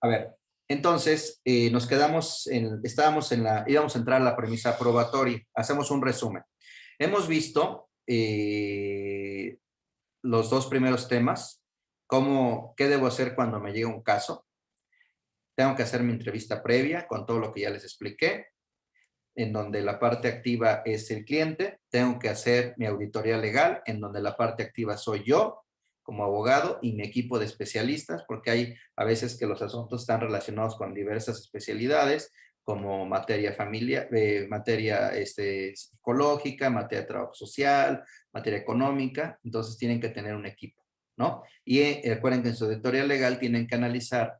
A ver, entonces nos quedamos íbamos a entrar a la premisa probatoria. Hacemos un resumen. Hemos visto los dos primeros temas, qué debo hacer cuando me llega un caso. Tengo que hacer mi entrevista previa con todo lo que ya les expliqué, en donde la parte activa es el cliente. Tengo que hacer mi auditoría legal, en donde la parte activa soy yo como abogado y mi equipo de especialistas, porque hay a veces que los asuntos están relacionados con diversas especialidades, como materia familiar, materia psicológica, materia de trabajo social, materia económica. Entonces tienen que tener un equipo, ¿no? Y recuerden que en su auditoría legal tienen que analizar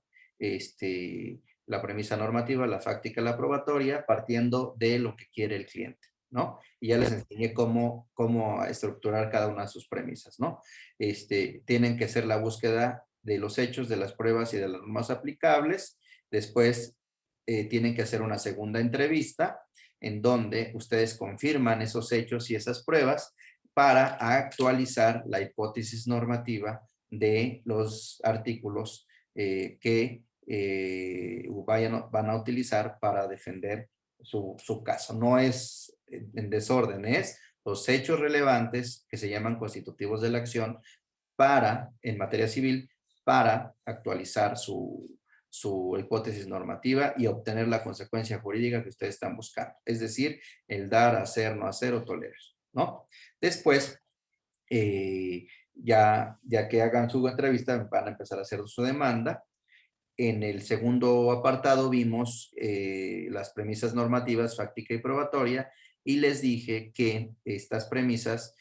la premisa normativa, la fáctica, la probatoria, partiendo de lo que quiere el cliente, ¿no? Y ya les enseñé cómo estructurar cada una de sus premisas, ¿no? Tienen que hacer la búsqueda de los hechos, de las pruebas y de las normas aplicables. Después tienen que hacer una segunda entrevista en donde ustedes confirman esos hechos y esas pruebas para actualizar la hipótesis normativa de los artículos que van a utilizar para defender su caso. No es en desorden, es los hechos relevantes que se llaman constitutivos de la acción en materia civil, para actualizar su hipótesis normativa y obtener la consecuencia jurídica que ustedes están buscando. Es decir, el dar, hacer, no hacer o tolerar, ¿no? Después, ya que hagan su entrevista, van a empezar a hacer su demanda. En el segundo apartado vimos las premisas normativas, fáctica y probatoria, y les dije que estas premisas,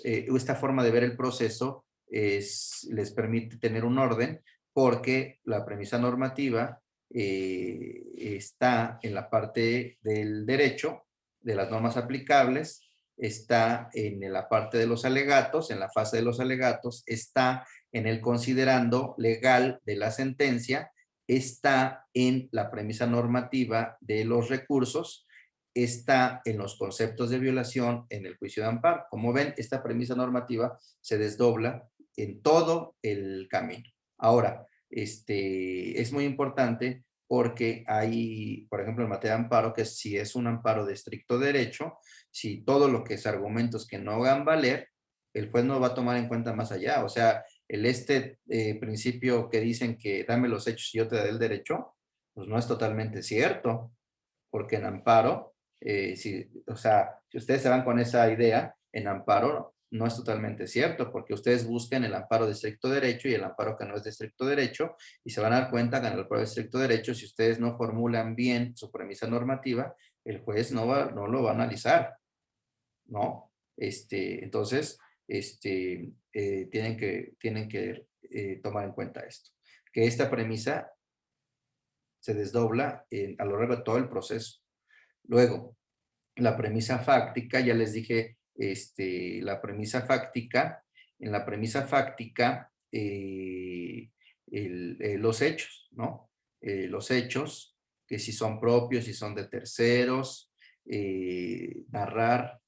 esta forma de ver el proceso, les permite tener un orden, porque la premisa normativa está en la parte del derecho, de las normas aplicables, está en la parte de los alegatos, en la fase de los alegatos, está en el considerando legal de la sentencia, está en la premisa normativa de los recursos, está en los conceptos de violación en el juicio de amparo. Como ven, esta premisa normativa se desdobla en todo el camino. Ahora, es muy importante porque hay, por ejemplo, en materia de amparo, que si es un amparo de estricto derecho, si todo lo que es argumentos que no hagan valer, el juez no va a tomar en cuenta más allá. O sea, principio que dicen que dame los hechos y yo te daré el derecho, pues no es totalmente cierto, porque en amparo, o sea, si ustedes se van con esa idea, en amparo no es totalmente cierto, porque ustedes buscan el amparo de estricto derecho y el amparo que no es de estricto derecho, y se van a dar cuenta que en el amparo de estricto derecho, si ustedes no formulan bien su premisa normativa, el juez no lo va a analizar, ¿no? Entonces, tienen que tomar en cuenta esto, que esta premisa se desdobla a lo largo de todo el proceso. Luego, la premisa fáctica, ya les dije, en la premisa fáctica, los hechos, ¿no? Los hechos, que si son propios, si son de terceros, narrar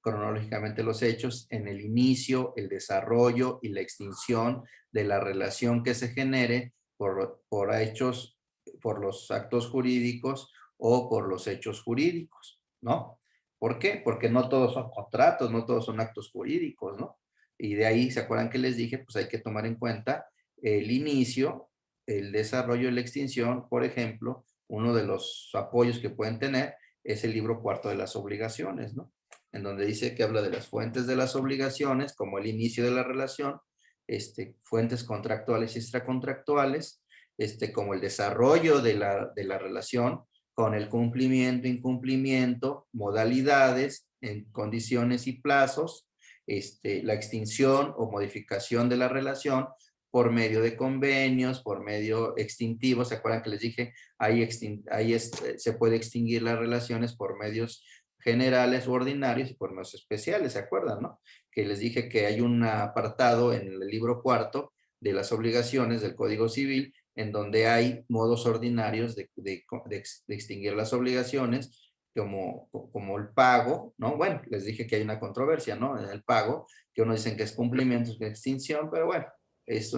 cronológicamente los hechos en el inicio, el desarrollo y la extinción de la relación que se genere por hechos, por los actos jurídicos o por los hechos jurídicos, ¿no? ¿Por qué? Porque no todos son contratos, no todos son actos jurídicos, ¿no? Y de ahí, ¿se acuerdan que les dije? Pues hay que tomar en cuenta el inicio, el desarrollo y la extinción. Por ejemplo, uno de los apoyos que pueden tener es el libro cuarto de las obligaciones, ¿no? En donde dice que habla de las fuentes de las obligaciones, como el inicio de la relación, fuentes contractuales y extracontractuales, como el desarrollo de la relación, con el cumplimiento, incumplimiento, modalidades, en condiciones y plazos, la extinción o modificación de la relación por medio de convenios, por medio extintivo. ¿Se acuerdan que les dije? Ahí se puede extinguir las relaciones por medios generales u ordinarios y por medios especiales, ¿se acuerdan, no? Que les dije que hay un apartado en el libro cuarto de las obligaciones del Código Civil, en donde hay modos ordinarios de extinguir las obligaciones, como el pago, ¿no? Bueno, les dije que hay una controversia, ¿no? En el pago, que uno dicen que es cumplimiento, que es extinción, pero bueno, es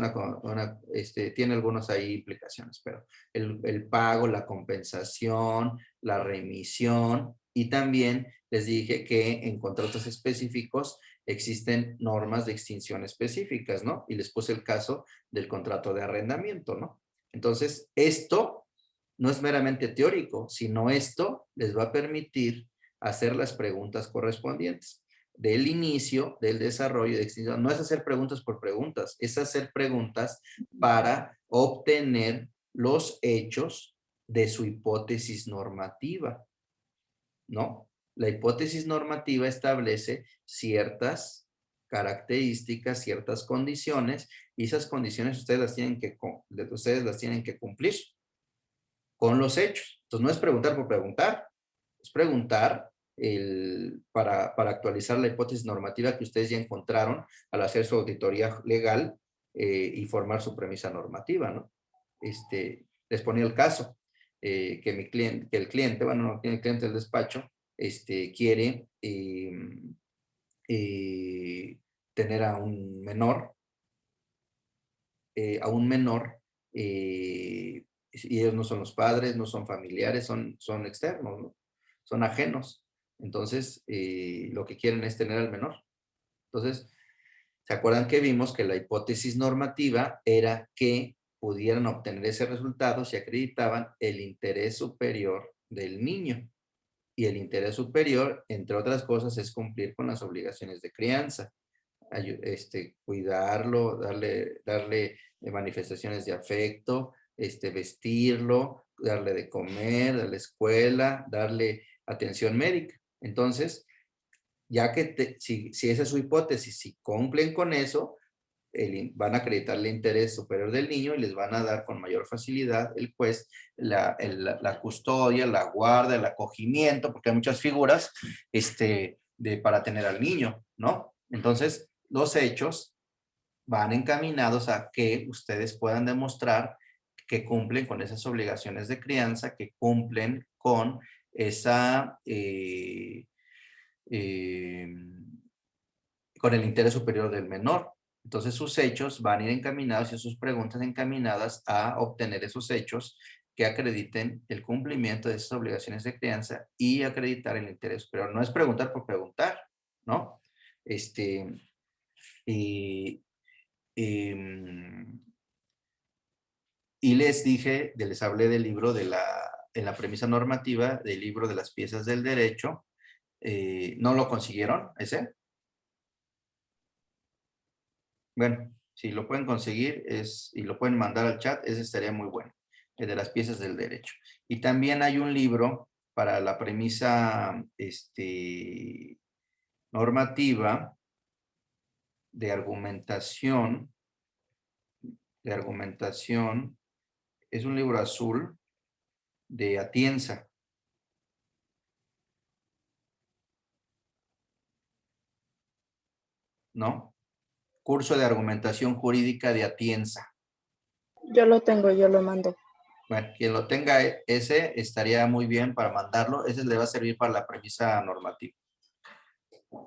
tiene algunos ahí implicaciones, pero el pago, la compensación, la remisión, y también les dije que en contratos específicos existen normas de extinción específicas, ¿no? Y les puse el caso del contrato de arrendamiento, ¿no? Entonces, esto no es meramente teórico, sino esto les va a permitir hacer las preguntas correspondientes del inicio, del desarrollo de extinción. No es hacer preguntas por preguntas, es hacer preguntas para obtener los hechos de su hipótesis normativa, ¿no? La hipótesis normativa establece ciertas características, ciertas condiciones, y esas condiciones ustedes las tienen que cumplir con los hechos. Entonces, no es preguntar por preguntar, es preguntar para actualizar la hipótesis normativa que ustedes ya encontraron al hacer su auditoría legal y formar su premisa normativa, ¿no? Les ponía el caso que el cliente, bueno, no tiene el cliente del despacho, quiere tener a un menor, y ellos no son los padres, no son familiares, son externos, ¿no? Son ajenos. Entonces, lo que quieren es tener al menor. Entonces, ¿se acuerdan que vimos que la hipótesis normativa era que pudieran obtener ese resultado si acreditaban el interés superior del niño? Y el interés superior, entre otras cosas, es cumplir con las obligaciones de crianza. Cuidarlo, darle manifestaciones de afecto, vestirlo, darle de comer, darle escuela, darle atención médica. Entonces, ya que si esa es su hipótesis, si cumplen con eso, van a acreditar el interés superior del niño y les van a dar con mayor facilidad el juez la custodia, la guarda, el acogimiento, porque hay muchas figuras para tener al niño, ¿no? Entonces, los hechos van encaminados a que ustedes puedan demostrar que cumplen con esas obligaciones de crianza, que cumplen con eh, con el interés superior del menor. Entonces sus hechos van a ir encaminados y sus preguntas encaminadas a obtener esos hechos que acrediten el cumplimiento de esas obligaciones de crianza y acreditar el interés superior. No es preguntar por preguntar, ¿no? Y, y les hablé del libro en la premisa normativa, del libro de las piezas del derecho. ¿No lo consiguieron ese? Bueno, si lo pueden conseguir y lo pueden mandar al chat, ese estaría muy bueno, el de las piezas del derecho. Y también hay un libro para la premisa normativa de argumentación, es un libro azul de Atienza, ¿no? Curso de argumentación jurídica de Atienza. Yo lo tengo, yo lo mando. Bueno, quien lo tenga ese estaría muy bien para mandarlo. Ese le va a servir para la premisa normativa.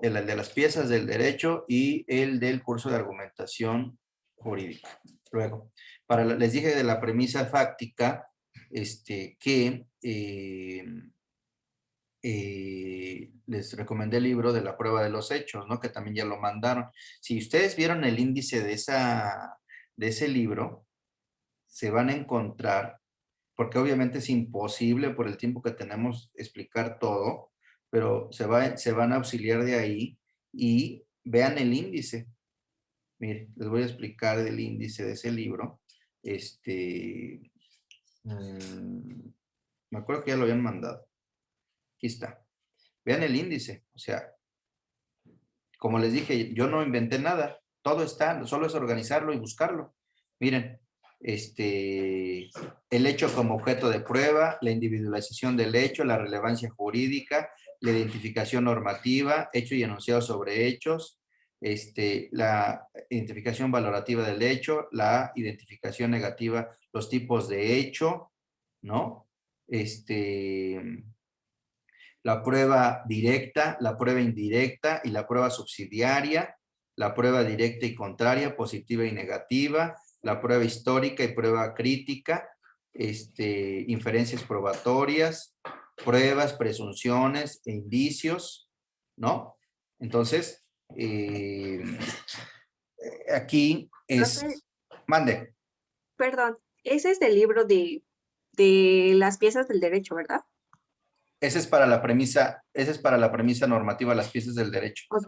El de las piezas del derecho y el del curso de argumentación jurídica. Luego, les dije de la premisa fáctica, que les recomendé el libro de la prueba de los hechos, ¿no? Que también ya lo mandaron. Si ustedes vieron el índice de ese libro, se van a encontrar, porque obviamente es imposible por el tiempo que tenemos explicar todo, pero se van a auxiliar de ahí y vean el índice. Miren, les voy a explicar el índice de ese libro. Me acuerdo que ya lo habían mandado. Aquí está. Vean el índice. O sea, como les dije, yo no inventé nada. Todo está, solo es organizarlo y buscarlo. Miren, el hecho como objeto de prueba, la individualización del hecho, la relevancia jurídica, la identificación normativa, hecho y enunciado sobre hechos, la identificación valorativa del hecho, la identificación negativa, los tipos de hecho, ¿no? La prueba directa, la prueba indirecta y la prueba subsidiaria, la prueba directa y contraria, positiva y negativa, la prueba histórica y prueba crítica, inferencias probatorias, pruebas, presunciones e indicios, ¿no? Entonces, aquí Profe, es... Mande. perdón, ese es del libro de las piezas del derecho, ¿verdad? Esa es para la premisa normativa, las piezas del derecho. Ok.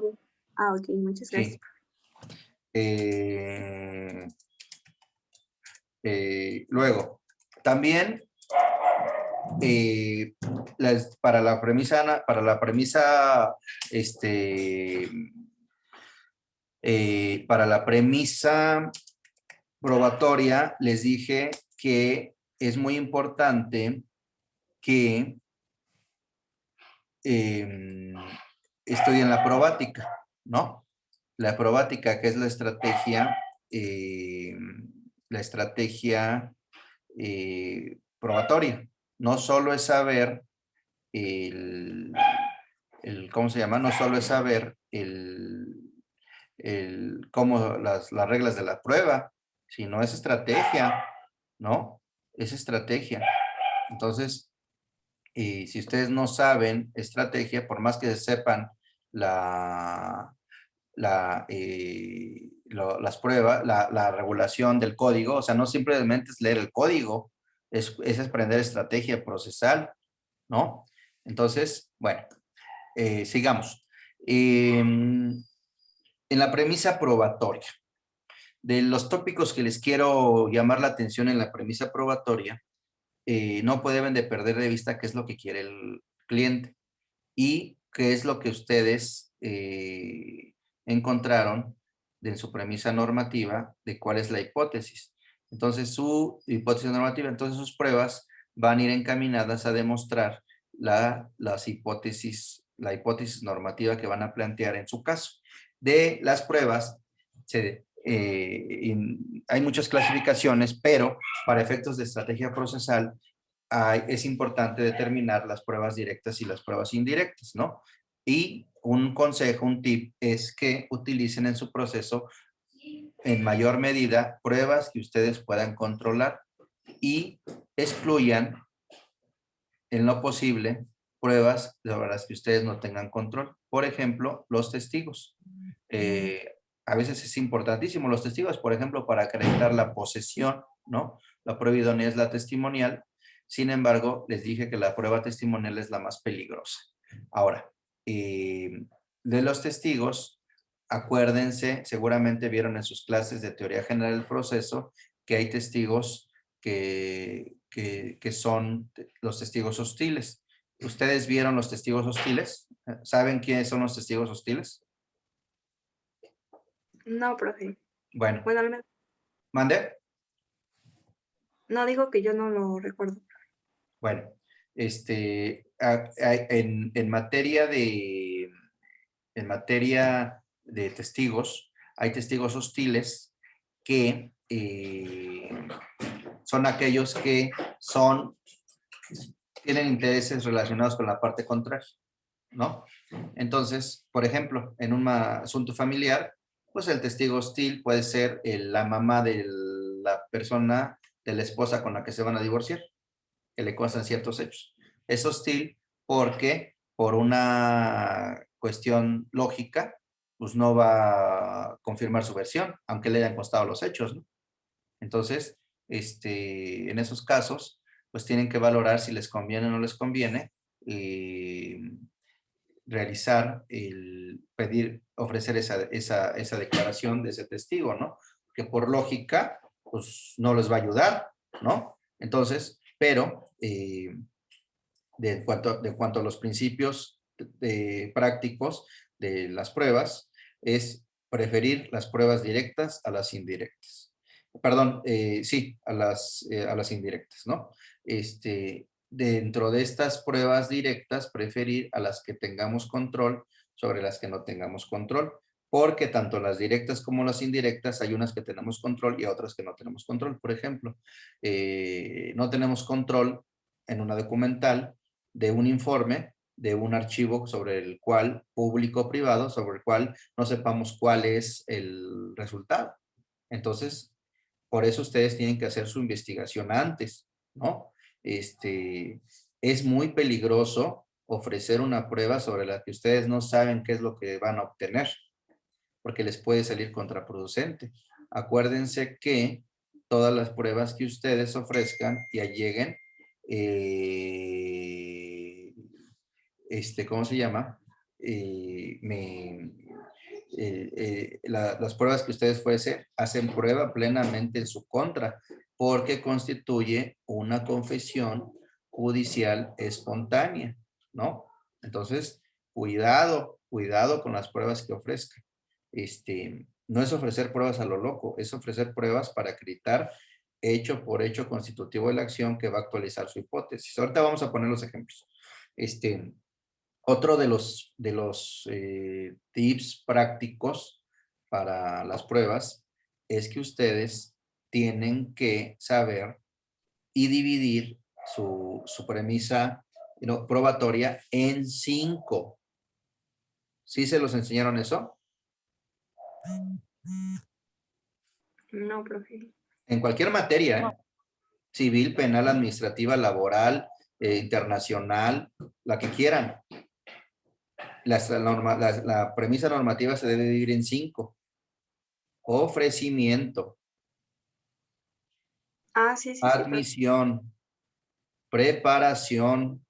Ah, ok, muchas gracias. Sí. Luego, también para la premisa probatoria, les dije que es muy importante que estudien la probática, ¿no? La probática, que es la estrategia probatoria. No solo es saber ¿cómo se llama? No solo es saber cómo las reglas de la prueba, sino es estrategia, ¿no? Es estrategia. Entonces, si ustedes no saben estrategia, por más que sepan las pruebas, la regulación del código, o sea, no simplemente es leer el código, es aprender estrategia procesal, ¿no? Entonces, bueno, sigamos. En la premisa probatoria, de los tópicos que les quiero llamar la atención en la premisa probatoria, no deben de perder de vista qué es lo que quiere el cliente y qué es lo que ustedes encontraron en su premisa normativa de cuál es la hipótesis. Entonces, su hipótesis normativa, entonces sus pruebas van a ir encaminadas a demostrar la hipótesis normativa que van a plantear en su caso. De las pruebas, hay muchas clasificaciones, pero para efectos de estrategia procesal, es importante determinar las pruebas directas y las pruebas indirectas, ¿no? Y un consejo, un tip, es que utilicen en su proceso en mayor medida pruebas que ustedes puedan controlar y excluyan en lo posible pruebas sobre las que ustedes no tengan control. Por ejemplo, los testigos. A veces es importantísimo los testigos, por ejemplo, para acreditar la posesión, ¿no? La prueba idónea es la testimonial. Sin embargo, les dije que la prueba testimonial es la más peligrosa. Ahora, de los testigos, acuérdense, seguramente vieron en sus clases de teoría general del proceso que hay testigos que son los testigos hostiles. ¿Ustedes vieron los testigos hostiles? ¿Saben quiénes son los testigos hostiles? No, profe. Bueno, Bueno, al menos, ¿mande? no digo que yo no lo recuerdo. Bueno, en materia de testigos, hay testigos hostiles que son aquellos que tienen intereses relacionados con la parte contraria, ¿no? Entonces, por ejemplo, en un asunto familiar, pues el testigo hostil puede ser la mamá de la persona, de la esposa con la que se van a divorciar, que le constan ciertos hechos. Es hostil porque por una cuestión lógica, pues no va a confirmar su versión, aunque le hayan constado los hechos, ¿no? Entonces, en esos casos, pues tienen que valorar si les conviene o no les conviene realizar, ofrecer esa declaración de ese testigo, ¿no? Que por lógica, pues no les va a ayudar, ¿no? Entonces, pero de cuanto a los principios prácticos de las pruebas, es preferir las pruebas directas a las indirectas. Perdón, sí, a las indirectas, ¿no? Dentro de estas pruebas directas, preferir a las que tengamos control sobre las que no tengamos control, porque tanto las directas como las indirectas hay unas que tenemos control y otras que no tenemos control. Por ejemplo, no tenemos control en una documental de un informe de un archivo sobre el cual, público o privado, sobre el cual no sepamos cuál es el resultado. Entonces, por eso ustedes tienen que hacer su investigación antes, ¿no? Es muy peligroso ofrecer una prueba sobre la que ustedes no saben qué es lo que van a obtener, porque les puede salir contraproducente. Acuérdense que todas las pruebas que ustedes ofrezcan y alleguen, ¿cómo se llama? Las pruebas que ustedes fuesen hacen prueba plenamente en su contra, porque constituye una confesión judicial espontánea, ¿no? Entonces, cuidado con las pruebas que ofrezcan. No es ofrecer pruebas a lo loco, es ofrecer pruebas para acreditar hecho por hecho constitutivo de la acción que va a actualizar su hipótesis. Ahorita vamos a poner los ejemplos. Otro de los tips prácticos para las pruebas es que ustedes tienen que saber y dividir su premisa probatoria en 5. ¿Sí se los enseñaron eso? No, profe. En cualquier materia, ¿eh? Civil, penal, administrativa, laboral, internacional, la que quieran. La premisa normativa se debe dividir en 5. Ofrecimiento, Ah, sí, profe. admisión, preparación,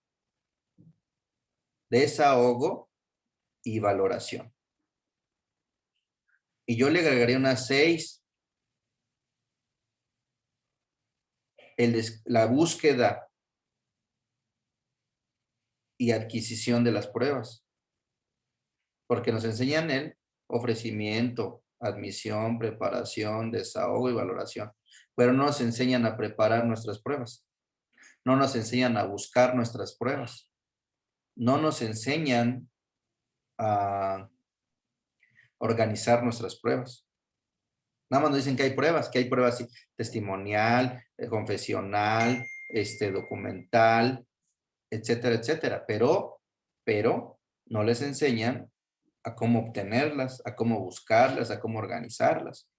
desahogo y valoración. Y yo le agregaría unas 6. La búsqueda y adquisición de las pruebas. Porque nos enseñan el ofrecimiento, admisión, preparación, desahogo y valoración. Pero no nos enseñan a preparar nuestras pruebas. No nos enseñan a buscar nuestras pruebas. No nos enseñan a organizar nuestras pruebas. Nada más nos dicen que hay pruebas testimonial, confesional, documental, etcétera, etcétera. Pero no les enseñan a cómo obtenerlas, a cómo buscarlas, a cómo organizarlas,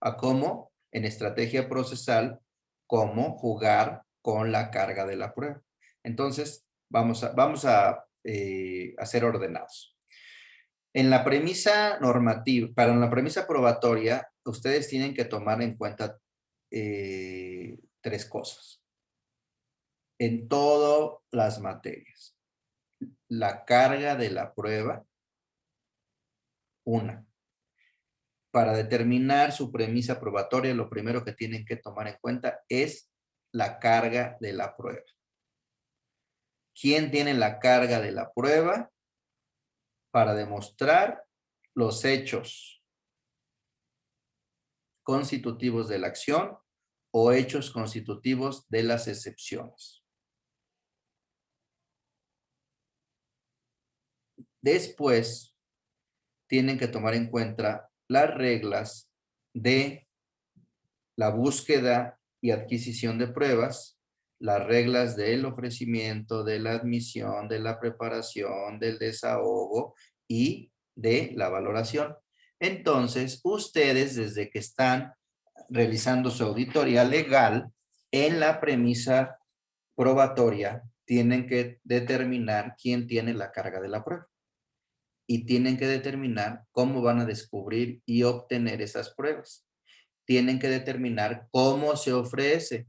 a cómo, en estrategia procesal, cómo jugar con la carga de la prueba. Entonces, vamos a ser ordenados. En la premisa normativa, para la premisa probatoria, ustedes tienen que tomar en cuenta 3 cosas. En todas las materias. La carga de la prueba. 1. Para determinar su premisa probatoria, lo primero que tienen que tomar en cuenta es la carga de la prueba. ¿Quién tiene la carga de la prueba? Para demostrar los hechos constitutivos de la acción o hechos constitutivos de las excepciones. Después, tienen que tomar en cuenta las reglas de la búsqueda y adquisición de pruebas, las reglas del ofrecimiento, de la admisión, de la preparación, del desahogo y de la valoración. Entonces, ustedes desde que están realizando su auditoría legal en la premisa probatoria, tienen que determinar quién tiene la carga de la prueba. Y tienen que determinar cómo van a descubrir y obtener esas pruebas. Tienen que determinar cómo se ofrece.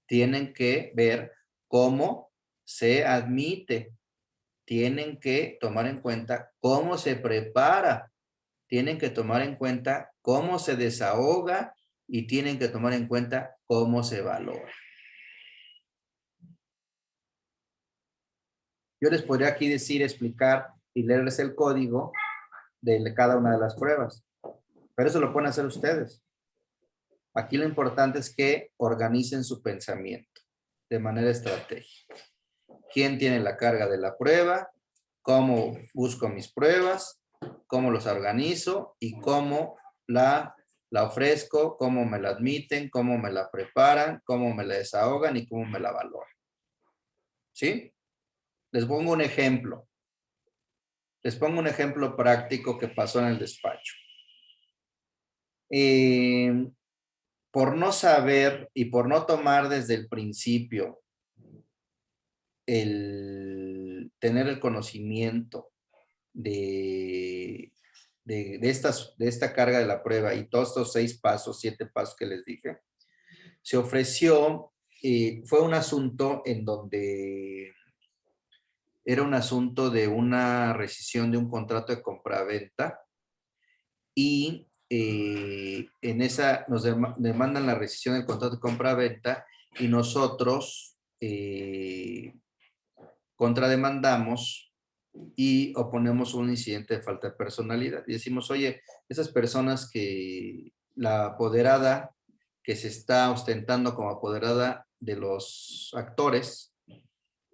Tienen que ver cómo se admite. Tienen que tomar en cuenta cómo se prepara. Tienen que tomar en cuenta cómo se desahoga y tienen que tomar en cuenta cómo se valora. Yo les podría aquí decir, explicar y leerles el código de cada una de las pruebas, pero eso lo pueden hacer ustedes. Aquí lo importante es que organicen su pensamiento de manera estratégica. ¿Quién tiene la carga de la prueba? ¿Cómo busco mis pruebas? ¿Cómo los organizo? ¿Y cómo la ofrezco? ¿Cómo me la admiten? ¿Cómo me la preparan? ¿Cómo me la desahogan? ¿Y cómo me la valoran? ¿Sí? Les pongo un ejemplo. Les pongo un ejemplo práctico que pasó en el despacho. Por no saber y por no tomar desde el principio el tener el conocimiento de esta carga de la prueba y todos estos 6 pasos, 7 pasos que les dije, se ofreció, fue un asunto en donde era un asunto de una rescisión de un contrato de compraventa y en esa nos demandan la rescisión del contrato de compraventa y nosotros contrademandamos y oponemos un incidente de falta de personalidad. Y decimos, oye, esas personas que la apoderada que se está ostentando como apoderada de los actores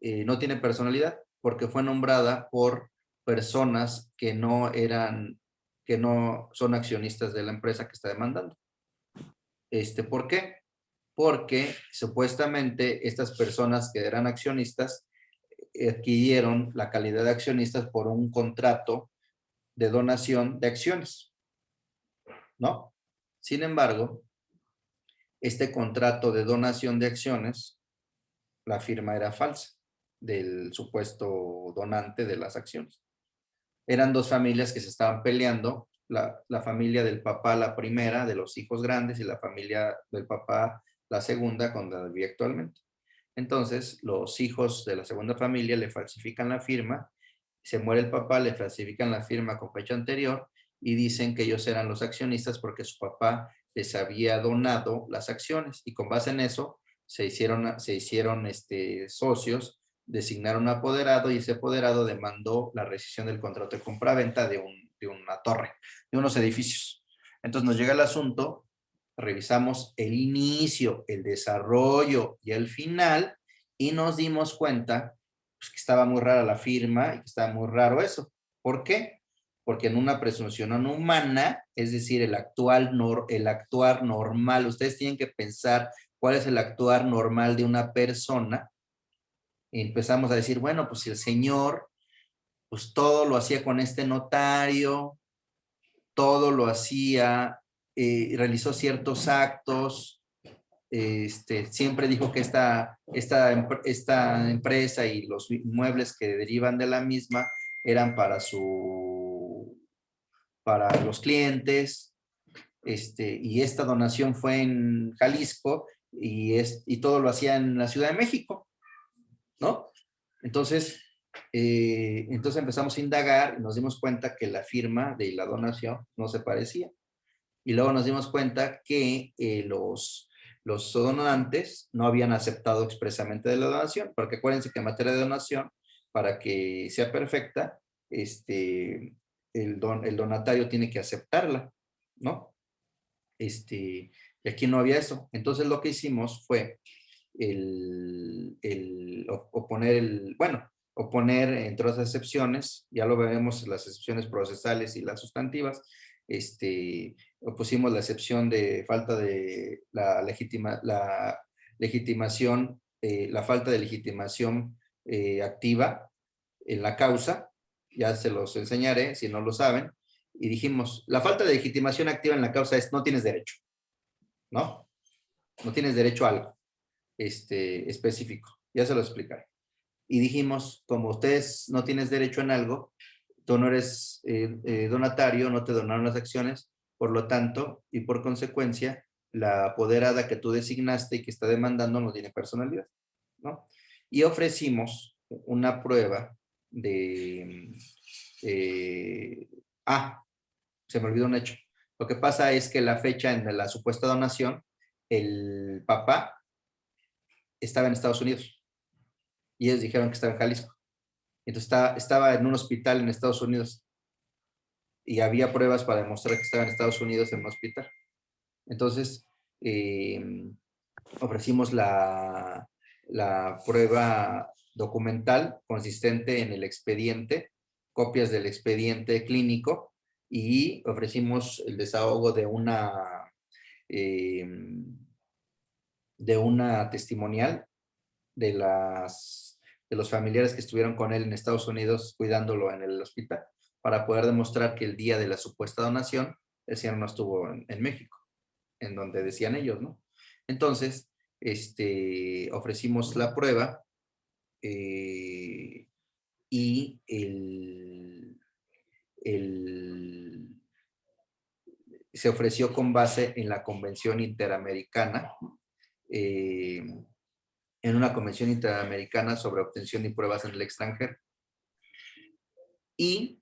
no tiene personalidad porque fue nombrada por personas que no son accionistas de la empresa que está demandando. ¿Por qué? Porque supuestamente estas personas que eran accionistas adquirieron la calidad de accionistas por un contrato de donación de acciones, ¿no? Sin embargo, este contrato de donación de acciones, la firma era falsa del supuesto donante de las acciones. Eran 2 familias que se estaban peleando, la familia del papá, la primera, de los hijos grandes, y la familia del papá, la segunda, con la vivía actualmente. Entonces, los hijos de la segunda familia le falsifican la firma, se muere el papá, le falsifican la firma con fecha anterior y dicen que ellos eran los accionistas porque su papá les había donado las acciones y con base en eso se hicieron socios, designaron un apoderado y ese apoderado demandó la rescisión del contrato de compraventa de una torre, de unos edificios. Entonces nos llega el asunto, revisamos el inicio, el desarrollo y el final y nos dimos cuenta pues, que estaba muy rara la firma y que estaba muy raro eso. ¿Por qué? Porque en una presunción no humana, es decir, el actuar normal, ustedes tienen que pensar cuál es el actuar normal de una persona. Y empezamos a decir, bueno, pues si el señor, pues todo lo hacía con este notario, todo lo hacía, realizó ciertos actos, siempre dijo que esta empresa y los inmuebles que derivan de la misma eran para los clientes, y esta donación fue en Jalisco y todo lo hacía en la Ciudad de México, ¿no? Entonces empezamos a indagar y nos dimos cuenta que la firma de la donación no se parecía. Y luego nos dimos cuenta que los donantes no habían aceptado expresamente de la donación, porque acuérdense que en materia de donación, para que sea perfecta, el donatario tiene que aceptarla, ¿no? Y aquí no había eso. Entonces lo que hicimos fue oponer entre otras excepciones, ya lo veremos, las excepciones procesales y las sustantivas, opusimos la excepción de falta de la legitimación, la falta de legitimación activa en la causa, ya se los enseñaré si no lo saben, y dijimos, la falta de legitimación activa en la causa es no tienes derecho, ¿no? No tienes derecho a algo específico, ya se lo explicaré. Y dijimos, como ustedes no tienes derecho en algo, tú no eres donatario, no te donaron las acciones, por lo tanto, y por consecuencia, la apoderada que tú designaste y que está demandando no tiene personalidad, ¿no? Y ofrecimos una prueba de... se me olvidó un hecho. Lo que pasa es que la fecha en la supuesta donación, el papá estaba en Estados Unidos y ellos dijeron que estaba en Jalisco. Entonces estaba en un hospital en Estados Unidos y había pruebas para demostrar que estaba en Estados Unidos en un hospital. Entonces, ofrecimos la prueba documental consistente en el expediente, copias del expediente clínico y ofrecimos el desahogo de una testimonial de de los familiares que estuvieron con él en Estados Unidos cuidándolo en el hospital, para poder demostrar que el día de la supuesta donación, el señor no estuvo en México, en donde decían ellos, ¿no? Entonces, ofrecimos la prueba y se ofreció con base en la Convención Interamericana, en una Convención Interamericana sobre obtención de pruebas en el extranjero. Y,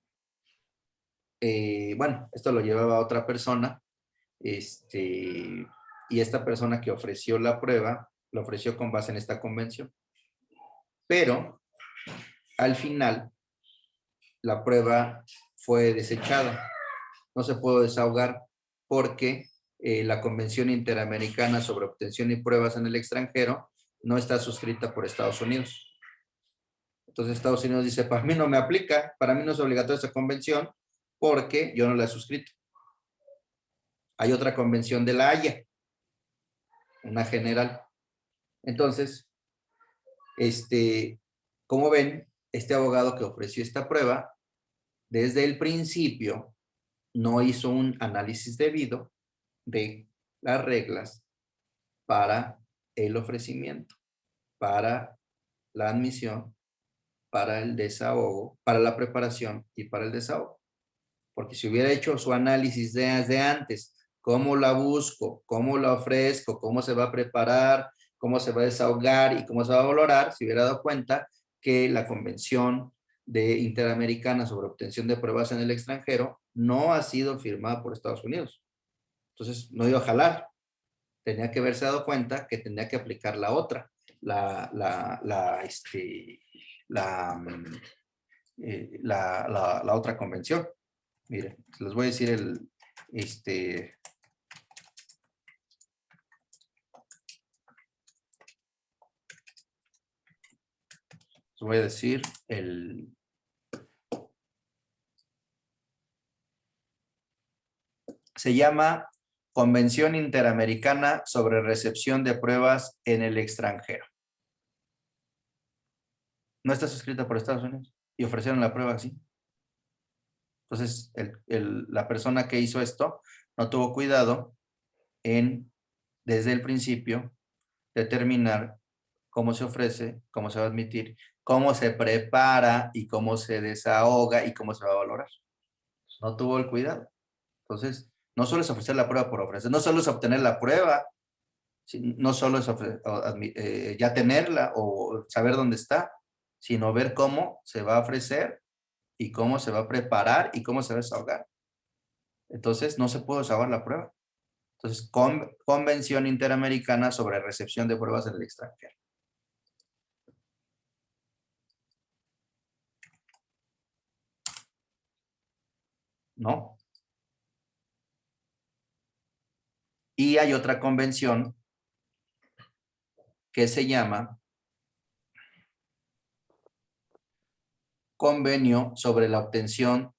bueno, esto lo llevaba otra persona, y esta persona que ofreció la prueba, lo ofreció con base en esta convención. Pero, al final, la prueba fue desechada. No se pudo desahogar porque la Convención Interamericana sobre Obtención y Pruebas en el Extranjero no está suscrita por Estados Unidos. Entonces Estados Unidos dice, para mí no me aplica, para mí no es obligatoria esta convención porque yo no la he suscrito. Hay otra convención de la Haya, una general. Entonces, como ven, este abogado que ofreció esta prueba, desde el principio no hizo un análisis debido de las reglas para el ofrecimiento, para la admisión, para el desahogo, para la preparación y para el desahogo. Porque si hubiera hecho su análisis desde antes, cómo la busco, cómo la ofrezco, cómo se va a preparar, cómo se va a desahogar y cómo se va a valorar, se hubiera dado cuenta que la Convención Interamericana sobre Obtención de Pruebas en el Extranjero no ha sido firmada por Estados Unidos. Entonces, no iba a jalar. Tenía que haberse dado cuenta que tenía que aplicar la otra, la otra convención. Mire, les voy a decir les voy a decir se llama Convención Interamericana sobre Recepción de Pruebas en el Extranjero. No está suscrita por Estados Unidos y ofrecieron la prueba así. Entonces, la persona que hizo esto no tuvo cuidado en, desde el principio, determinar cómo se ofrece, cómo se va a admitir, cómo se prepara y cómo se desahoga y cómo se va a valorar. No tuvo el cuidado. Entonces, no solo es ofrecer la prueba por ofrecer, no solo es obtener la prueba, no solo es ya tenerla o saber dónde está, sino ver cómo se va a ofrecer y cómo se va a preparar y cómo se va a desahogar. Entonces, no se puede desahogar la prueba. Entonces, Convención Interamericana sobre Recepción de Pruebas en el Extranjero. ¿No? Y hay otra convención que se llama Convenio sobre la Obtención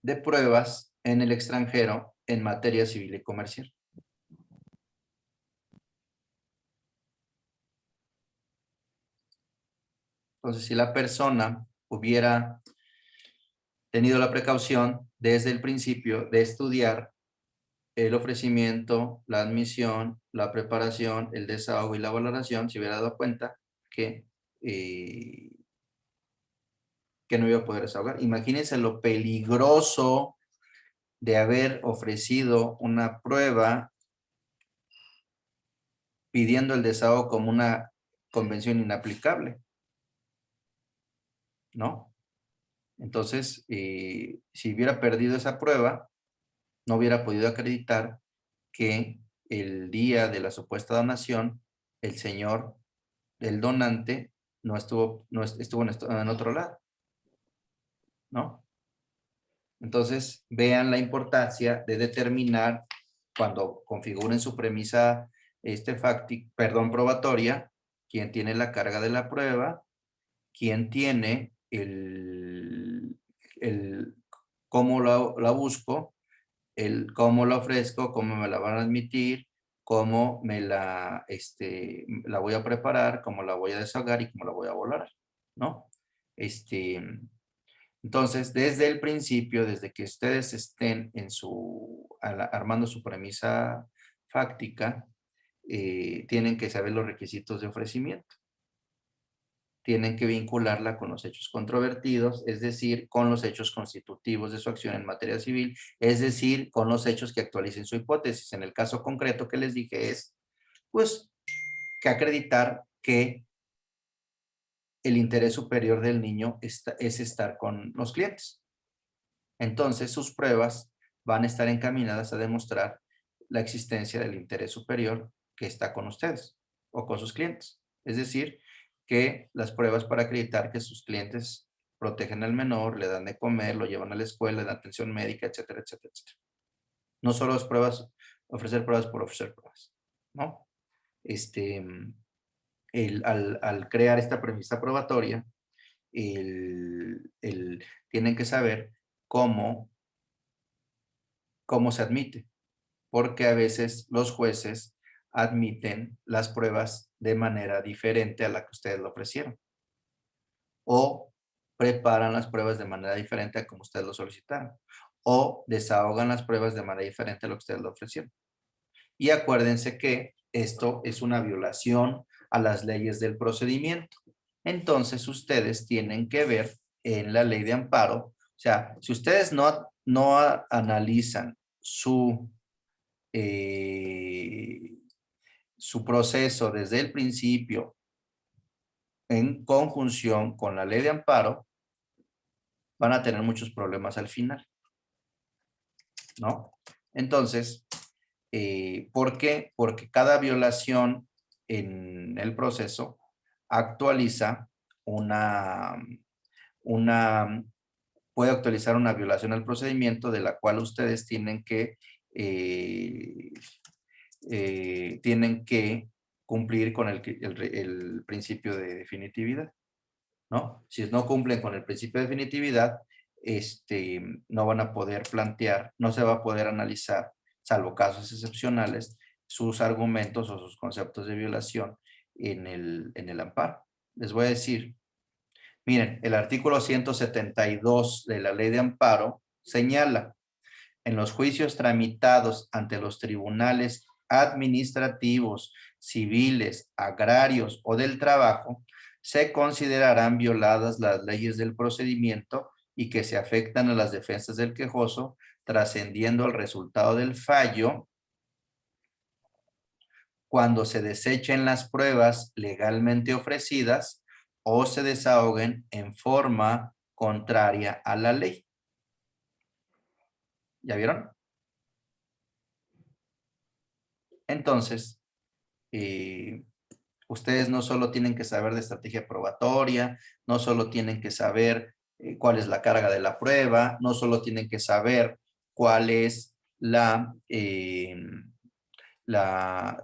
de Pruebas en el Extranjero en materia civil y comercial. Entonces, si la persona hubiera tenido la precaución desde el principio de estudiar el ofrecimiento, la admisión, la preparación, el desahogo y la valoración, se hubiera dado cuenta que no iba a poder desahogar. Imagínense lo peligroso de haber ofrecido una prueba pidiendo el desahogo como una convención inaplicable, ¿no? Entonces, si hubiera perdido esa prueba, no hubiera podido acreditar que el día de la supuesta donación, el señor, el donante, estuvo en otro lado, ¿no? Entonces, vean la importancia de determinar cuando configuren su premisa probatoria, quién tiene la carga de la prueba, quién tiene cómo la busco, cómo la ofrezco, cómo me la van a admitir, cómo me la voy a preparar, cómo la voy a desahogar y cómo la voy a valorar, ¿no? Entonces, desde el principio, desde que ustedes estén armando su premisa fáctica, tienen que saber los requisitos de ofrecimiento. Tienen que vincularla con los hechos controvertidos, es decir, con los hechos constitutivos de su acción en materia civil, es decir, con los hechos que actualicen su hipótesis. En el caso concreto que les dije es, pues, que acreditar que el interés superior del niño es estar con los clientes. Entonces, sus pruebas van a estar encaminadas a demostrar la existencia del interés superior que está con ustedes o con sus clientes. Es decir, que las pruebas para acreditar que sus clientes protegen al menor, le dan de comer, lo llevan a la escuela, le dan atención médica, etcétera, etcétera, etcétera. No solo es ofrecer pruebas por ofrecer pruebas, ¿no? Al crear esta premisa probatoria, tienen que saber cómo se admite, porque a veces los jueces admiten las pruebas de manera diferente a la que ustedes lo ofrecieron, o preparan las pruebas de manera diferente a como ustedes lo solicitaron, o desahogan las pruebas de manera diferente a lo que ustedes lo ofrecieron. Y acuérdense que esto es una violación a las leyes del procedimiento. Entonces, ustedes tienen que ver en la ley de amparo, o sea, si ustedes no analizan su proceso desde el principio en conjunción con la ley de amparo, van a tener muchos problemas al final, ¿no? Entonces, ¿por qué? Porque cada violación en el proceso actualiza puede actualizar una violación al procedimiento de la cual ustedes tienen que cumplir con el principio de definitividad, ¿no? Si no cumplen con el principio de definitividad, no van a poder plantear, no se va a poder analizar, salvo casos excepcionales, sus argumentos o sus conceptos de violación en el amparo. Les voy a decir, miren, el artículo 172 de la ley de amparo señala: en los juicios tramitados ante los tribunales administrativos, civiles, agrarios o del trabajo, se considerarán violadas las leyes del procedimiento y que se afectan a las defensas del quejoso, trascendiendo el resultado del fallo cuando se desechen las pruebas legalmente ofrecidas o se desahoguen en forma contraria a la ley. ¿Ya vieron? Entonces, ustedes no solo tienen que saber de estrategia probatoria, no solo tienen que saber cuál es la carga de la prueba, no solo tienen que saber cuál es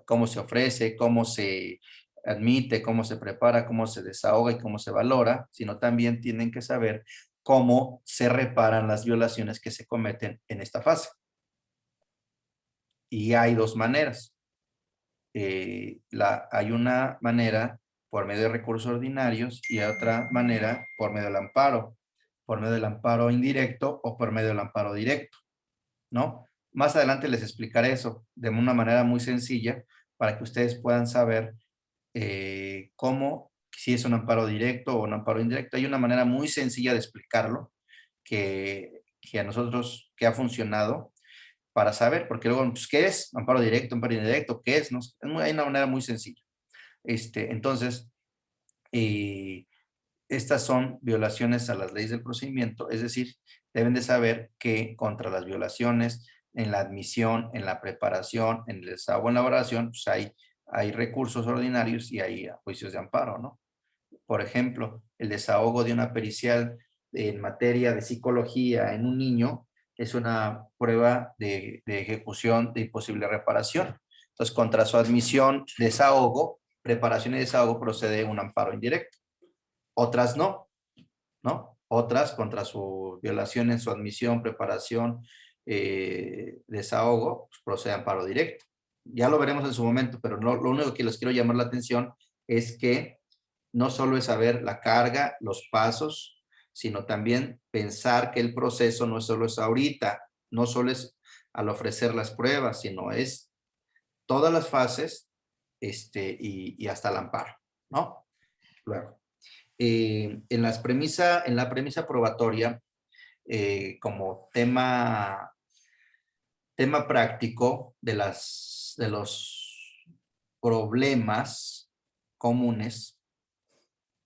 cómo se ofrece, cómo se admite, cómo se prepara, cómo se desahoga y cómo se valora, sino también tienen que saber cómo se reparan las violaciones que se cometen en esta fase. Y hay dos maneras. Hay una manera por medio de recursos ordinarios y otra manera por medio del amparo indirecto o por medio del amparo directo, ¿no? Más adelante les explicaré eso de una manera muy sencilla para que ustedes puedan saber si es un amparo directo o un amparo indirecto. Hay una manera muy sencilla de explicarlo que a nosotros, que ha funcionado para saber, porque luego, pues, ¿qué es? Amparo directo, amparo indirecto, ¿qué es? No, hay una manera muy sencilla. Entonces, estas son violaciones a las leyes del procedimiento, es decir, deben de saber que contra las violaciones en la admisión, en la preparación, en el desahogo, en la elaboración, pues hay recursos ordinarios y hay juicios de amparo, ¿no? Por ejemplo, el desahogo de una pericial en materia de psicología en un niño es una prueba de ejecución de imposible reparación. Entonces, contra su admisión, desahogo, preparación y desahogo procede un amparo indirecto. Otras no, ¿no? Otras contra su violación en su admisión, preparación, desahogo, pues procede amparo directo. Ya lo veremos en su momento, pero no, lo único que les quiero llamar la atención es que no solo es saber la carga, los pasos, sino también pensar que el proceso no solo es ahorita, no solo es al ofrecer las pruebas, sino es todas las fases y hasta el amparo, ¿no? Luego, en la premisa probatoria, como tema práctico de los problemas comunes,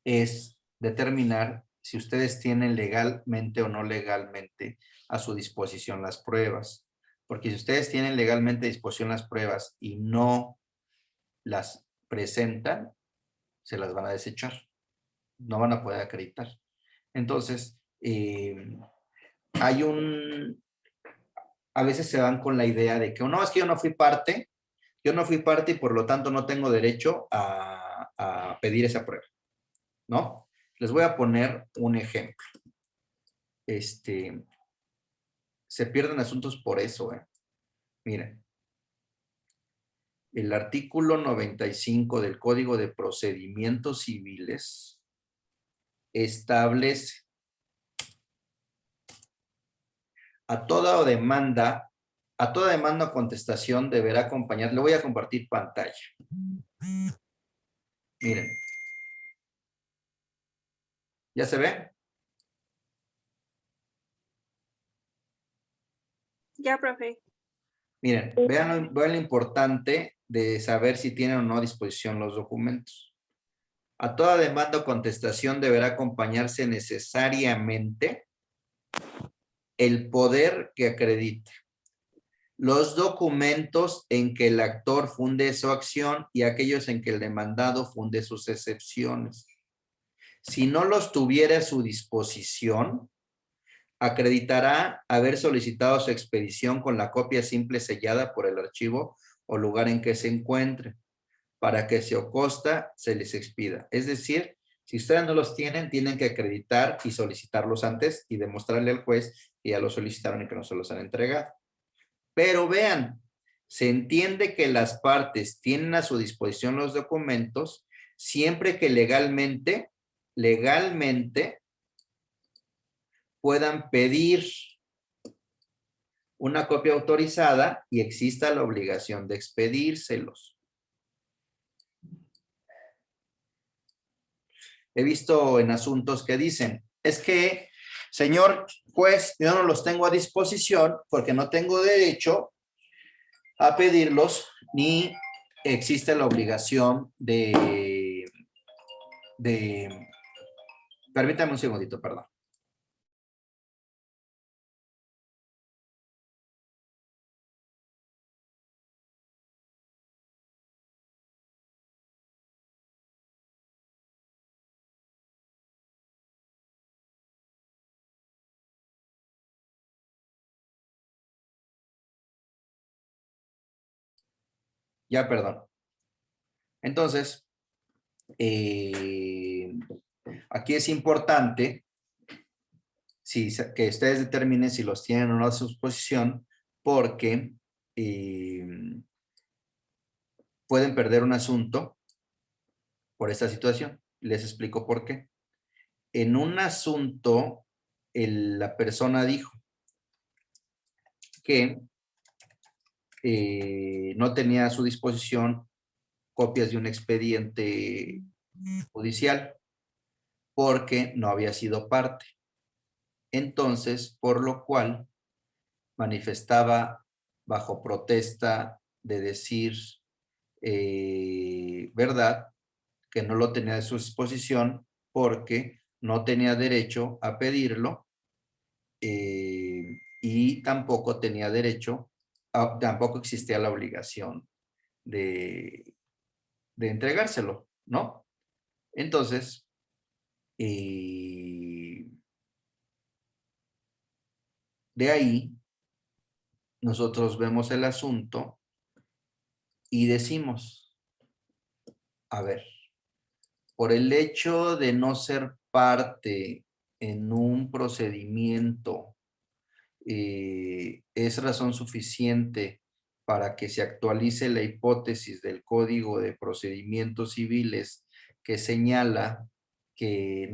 es determinar si ustedes tienen legalmente o no legalmente a su disposición las pruebas. Porque si ustedes tienen legalmente a disposición las pruebas y no las presentan, se las van a desechar. No van a poder acreditar. Entonces, a veces se van con la idea de que no, es que yo no fui parte y por lo tanto no tengo derecho a pedir esa prueba, ¿no? Les voy a poner un ejemplo. Se pierden asuntos por eso, Miren, el artículo 95 del Código de Procedimientos Civiles establece a toda demanda o contestación deberá acompañar, le voy a compartir pantalla. Miren. ¿Ya se ve? Ya, profe. Miren, vean lo importante de saber si tienen o no a disposición los documentos. A toda demanda o contestación deberá acompañarse necesariamente el poder que acredite los documentos en que el actor funde su acción y aquellos en que el demandado funde sus excepciones. Si no los tuviera a su disposición, acreditará haber solicitado su expedición con la copia simple sellada por el archivo o lugar en que se encuentre, para que se o costa se les expida. Es decir, si ustedes no los tienen, tienen que acreditar y solicitarlos antes y demostrarle al juez que ya los solicitaron y que no se los han entregado. Pero vean, se entiende que las partes tienen a su disposición los documentos siempre que legalmente puedan pedir una copia autorizada y exista la obligación de expedírselos. He visto en asuntos que dicen, es que, señor juez, yo no los tengo a disposición porque no tengo derecho a pedirlos ni existe la obligación permítame un segundito, perdón. Ya, perdón. Entonces, aquí es importante que ustedes determinen si los tienen o no a su disposición, porque pueden perder un asunto por esta situación. Les explico por qué. En un asunto, la persona dijo que no tenía a su disposición copias de un expediente judicial porque no había sido parte. Entonces, por lo cual manifestaba bajo protesta de decir verdad que no lo tenía a su disposición porque no tenía derecho a pedirlo y tampoco tenía derecho, tampoco existía la obligación de entregárselo, ¿no? Entonces, de ahí nosotros vemos el asunto y decimos, a ver, por el hecho de no ser parte en un procedimiento, es razón suficiente para que se actualice la hipótesis del Código de Procedimientos Civiles que señala que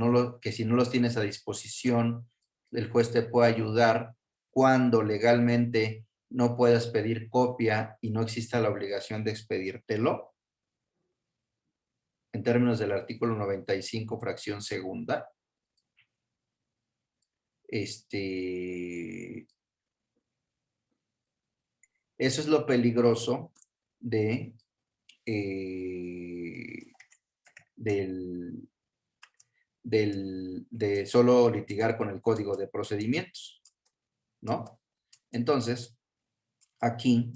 si no los tienes a disposición, el juez te puede ayudar cuando legalmente no puedas pedir copia y no exista la obligación de expedírtelo, en términos del artículo 95, fracción segunda. Eso es lo peligroso de solo litigar con el Código de Procedimientos, ¿no? Entonces, aquí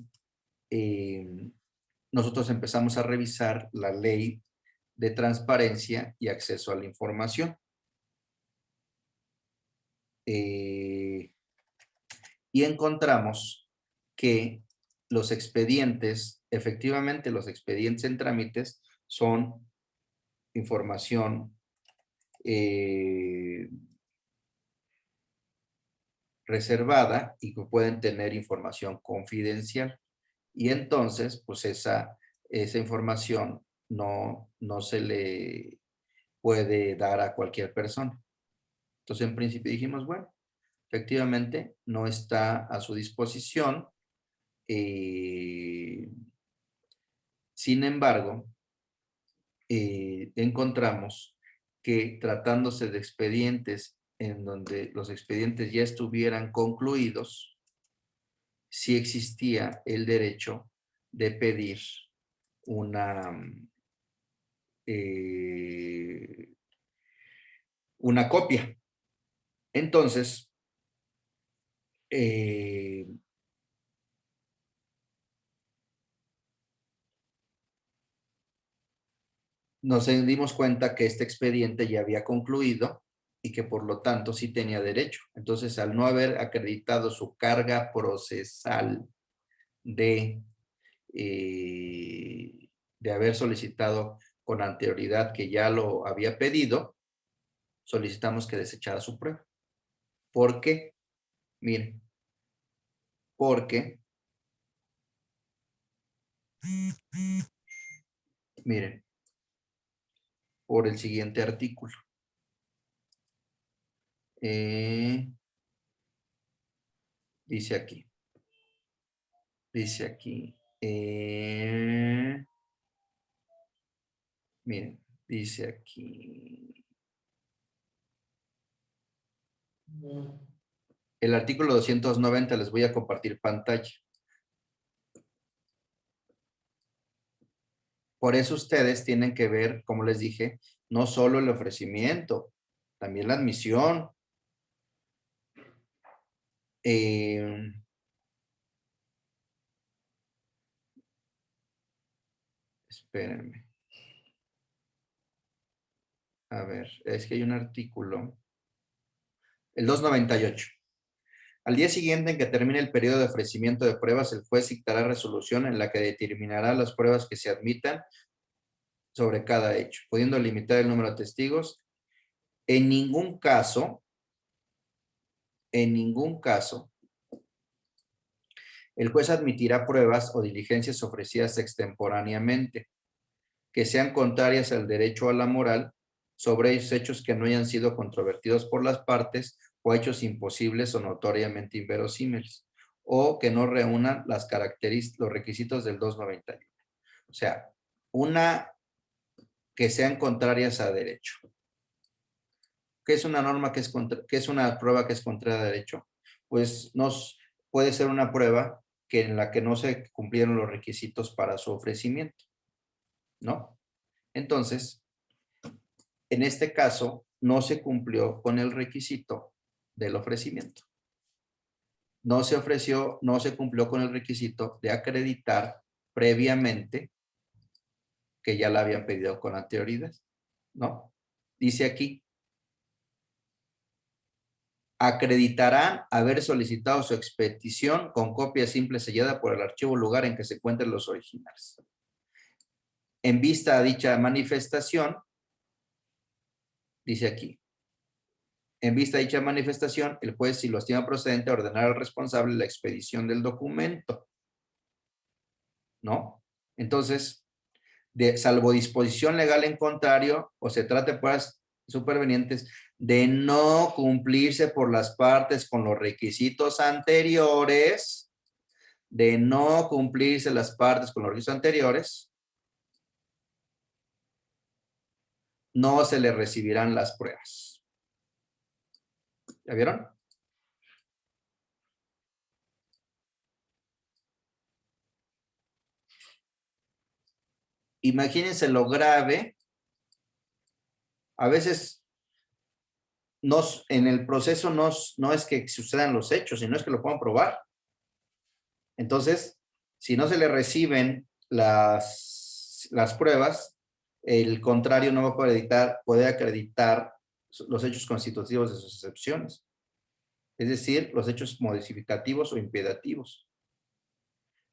nosotros empezamos a revisar la ley de transparencia y acceso a la información. Y encontramos que los expedientes, efectivamente los expedientes en trámites son información reservada y que pueden tener información confidencial. Y entonces, pues esa información no se le puede dar a cualquier persona. Entonces, en principio dijimos, bueno, efectivamente no está a su disposición. Sin embargo, encontramos que tratándose de expedientes en donde los expedientes ya estuvieran concluidos, sí existía el derecho de pedir una copia. Entonces, nos dimos cuenta que este expediente ya había concluido y que por lo tanto sí tenía derecho. Entonces, al no haber acreditado su carga procesal de haber solicitado con anterioridad que ya lo había pedido, solicitamos que desechara su prueba. ¿Por qué? Miren, porque, miren, por el siguiente artículo. Dice aquí, miren, dice aquí, el artículo 290, les voy a compartir pantalla. Por eso ustedes tienen que ver, como les dije, no solo el ofrecimiento, también la admisión. Espérenme. A ver, es que hay un artículo. El 298. Al día siguiente en que termine el periodo de ofrecimiento de pruebas, el juez dictará resolución en la que determinará las pruebas que se admitan sobre cada hecho, pudiendo limitar el número de testigos. En ningún caso, el juez admitirá pruebas o diligencias ofrecidas extemporáneamente que sean contrarias al derecho o a la moral sobre esos hechos que no hayan sido controvertidos por las partes o hechos imposibles o notoriamente inverosímiles, o que no reúnan los requisitos del 291. O sea, que sean contrarias a derecho. ¿Qué es una norma qué es una prueba que es contraria a derecho? Pues puede ser una prueba en la que no se cumplieron los requisitos para su ofrecimiento, ¿no? Entonces, en este caso, no se cumplió con el requisito del ofrecimiento. No se cumplió con el requisito de acreditar previamente que ya la habían pedido con anterioridad, ¿no? Dice aquí, acreditarán haber solicitado su expedición con copia simple sellada por el archivo lugar en que se encuentren los originales. En vista a dicha manifestación, dice aquí, en vista de dicha manifestación, el juez, si lo estima procedente, ordenará al responsable la expedición del documento. ¿no? Entonces, salvo disposición legal en contrario, o se trate de pruebas supervenientes, de no cumplirse por las partes con los requisitos anteriores, de no cumplirse las partes con los requisitos anteriores, no se le recibirán las pruebas. ¿Ya vieron? Imagínense lo grave. A veces en el proceso no es que sucedan los hechos, sino es que lo puedan probar. Entonces, si no se le reciben las pruebas, el contrario no va a poder acreditar los hechos constitutivos de sus excepciones. Es decir, los hechos modificativos o imperativos.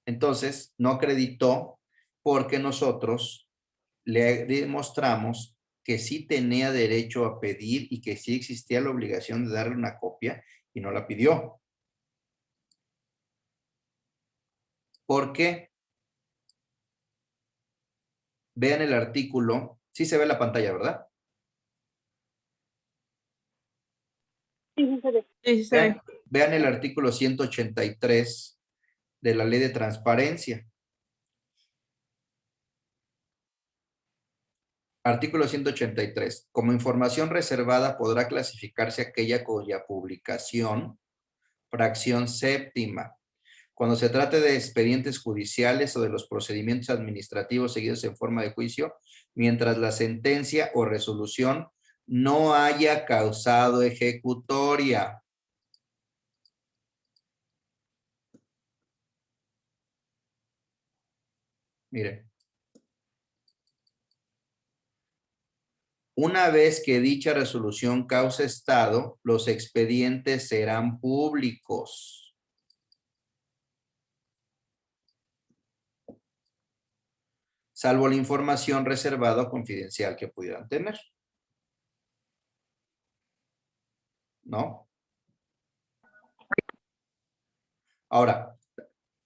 Entonces, no acreditó porque nosotros le demostramos que sí tenía derecho a pedir y que sí existía la obligación de darle una copia y no la pidió. ¿Por qué? Vean el artículo. Sí se ve la pantalla, ¿verdad? Sí, se ve. Sí, sí, se ve. Vean el artículo 183 de la Ley de Transparencia. Artículo 183. Como información reservada podrá clasificarse aquella cuya publicación, fracción séptima, cuando se trate de expedientes judiciales o de los procedimientos administrativos seguidos en forma de juicio, mientras la sentencia o resolución no haya causado ejecutoria. Miren. Una vez que dicha resolución cause estado, los expedientes serán públicos. Salvo la información reservada o confidencial que pudieran tener. ¿No? Ahora,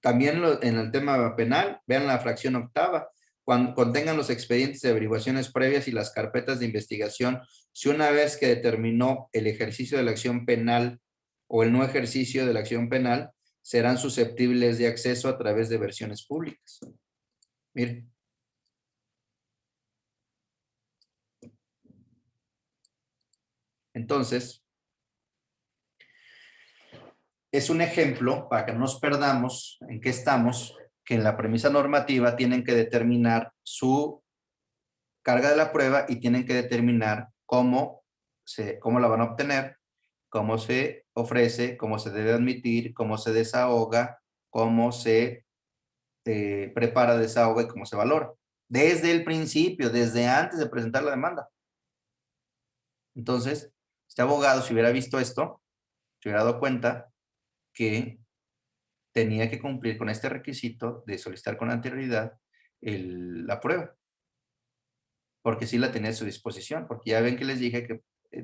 también en el tema penal, vean la fracción octava. Cuando contengan los expedientes de averiguaciones previas y las carpetas de investigación, si una vez que determinó el ejercicio de la acción penal o el no ejercicio de la acción penal, serán susceptibles de acceso a través de versiones públicas. Miren. Entonces, es un ejemplo para que no nos perdamos en qué estamos, que en la premisa normativa tienen que determinar su carga de la prueba y tienen que determinar cómo la van a obtener, cómo se ofrece, cómo se debe admitir, cómo se desahoga, cómo se prepara, desahoga y cómo se valora. Desde el principio, desde antes de presentar la demanda. Entonces, este abogado, si hubiera visto esto, se hubiera dado cuenta que tenía que cumplir con este requisito de solicitar con anterioridad la prueba. Porque sí la tenía a su disposición, porque ya ven que les dije que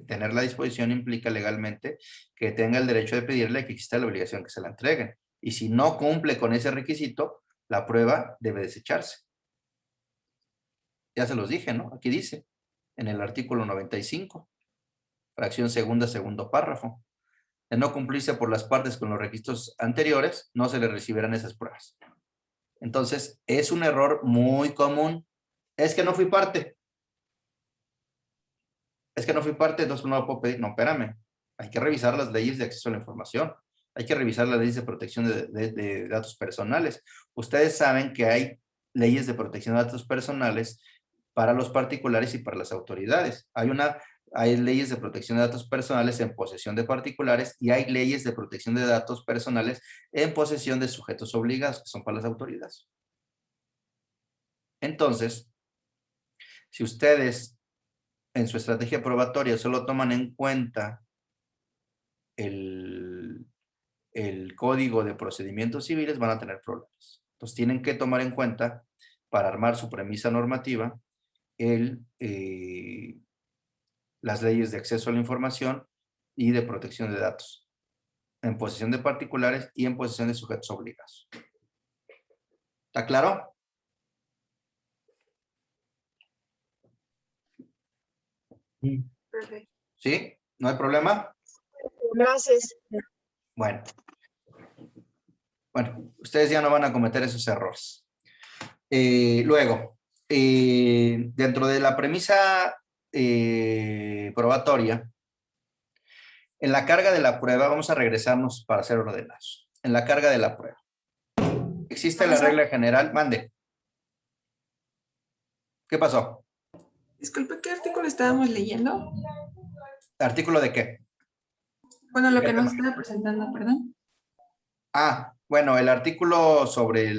tener la disposición implica legalmente que tenga el derecho de pedirle que exista la obligación que se la entreguen. Y si no cumple con ese requisito, la prueba debe desecharse. Ya se los dije, ¿no? Aquí dice, en el artículo 95, fracción segunda, segundo párrafo. De no cumplirse por las partes con los requisitos anteriores, no se le recibirán esas pruebas. Entonces, es un error muy común. Es que no fui parte. Es que no fui parte, entonces no lo puedo pedir. No, espérame. Hay que revisar las leyes de acceso a la información. Hay que revisar las leyes de protección de datos personales. Ustedes saben que hay leyes de protección de datos personales para los particulares y para las autoridades. Hay leyes de protección de datos personales en posesión de particulares y hay leyes de protección de datos personales en posesión de sujetos obligados, que son para las autoridades. Entonces, si ustedes en su estrategia probatoria solo toman en cuenta el Código de Procedimientos Civiles, van a tener problemas. Entonces, tienen que tomar en cuenta, para armar su premisa normativa, las leyes de acceso a la información y de protección de datos, en posesión de particulares y en posesión de sujetos obligados. ¿Está claro? Perfecto. ¿Sí? ¿No hay problema? Gracias. Bueno, ustedes ya no van a cometer esos errores. Luego, dentro de la premisa probatoria, en la carga de la prueba, vamos a regresarnos para ser ordenados. En la carga de la prueba, existe la regla general, mande. ¿Qué pasó? Disculpe, ¿qué artículo estábamos leyendo? ¿Artículo de qué? Bueno, lo que nos estaba presentando, perdón. Bueno, el artículo sobre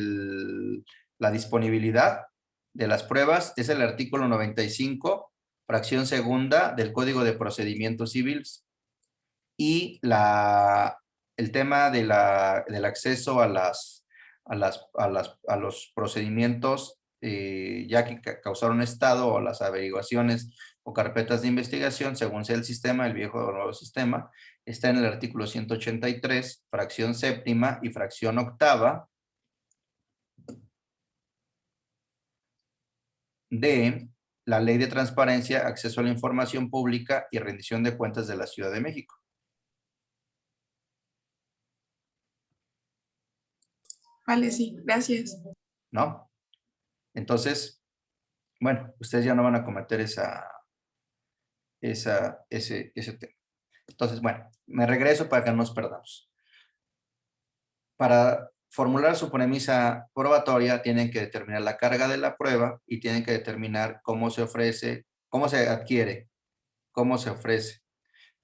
la disponibilidad de las pruebas es el artículo 95, fracción segunda del Código de Procedimientos Civiles. Y el tema del acceso a los procedimientos ya que causaron estado o las averiguaciones o carpetas de investigación, según sea el sistema, el viejo o nuevo sistema, está en el artículo 183, fracción séptima y fracción octava de la Ley de Transparencia, Acceso a la Información Pública y Rendición de Cuentas de la Ciudad de México. Vale, sí, gracias. ¿No? Entonces, bueno, ustedes ya no van a cometer ese tema. Entonces, bueno, me regreso para que no nos perdamos. Para formular su premisa probatoria, tienen que determinar la carga de la prueba y tienen que determinar cómo se ofrece, cómo se adquiere, cómo se ofrece,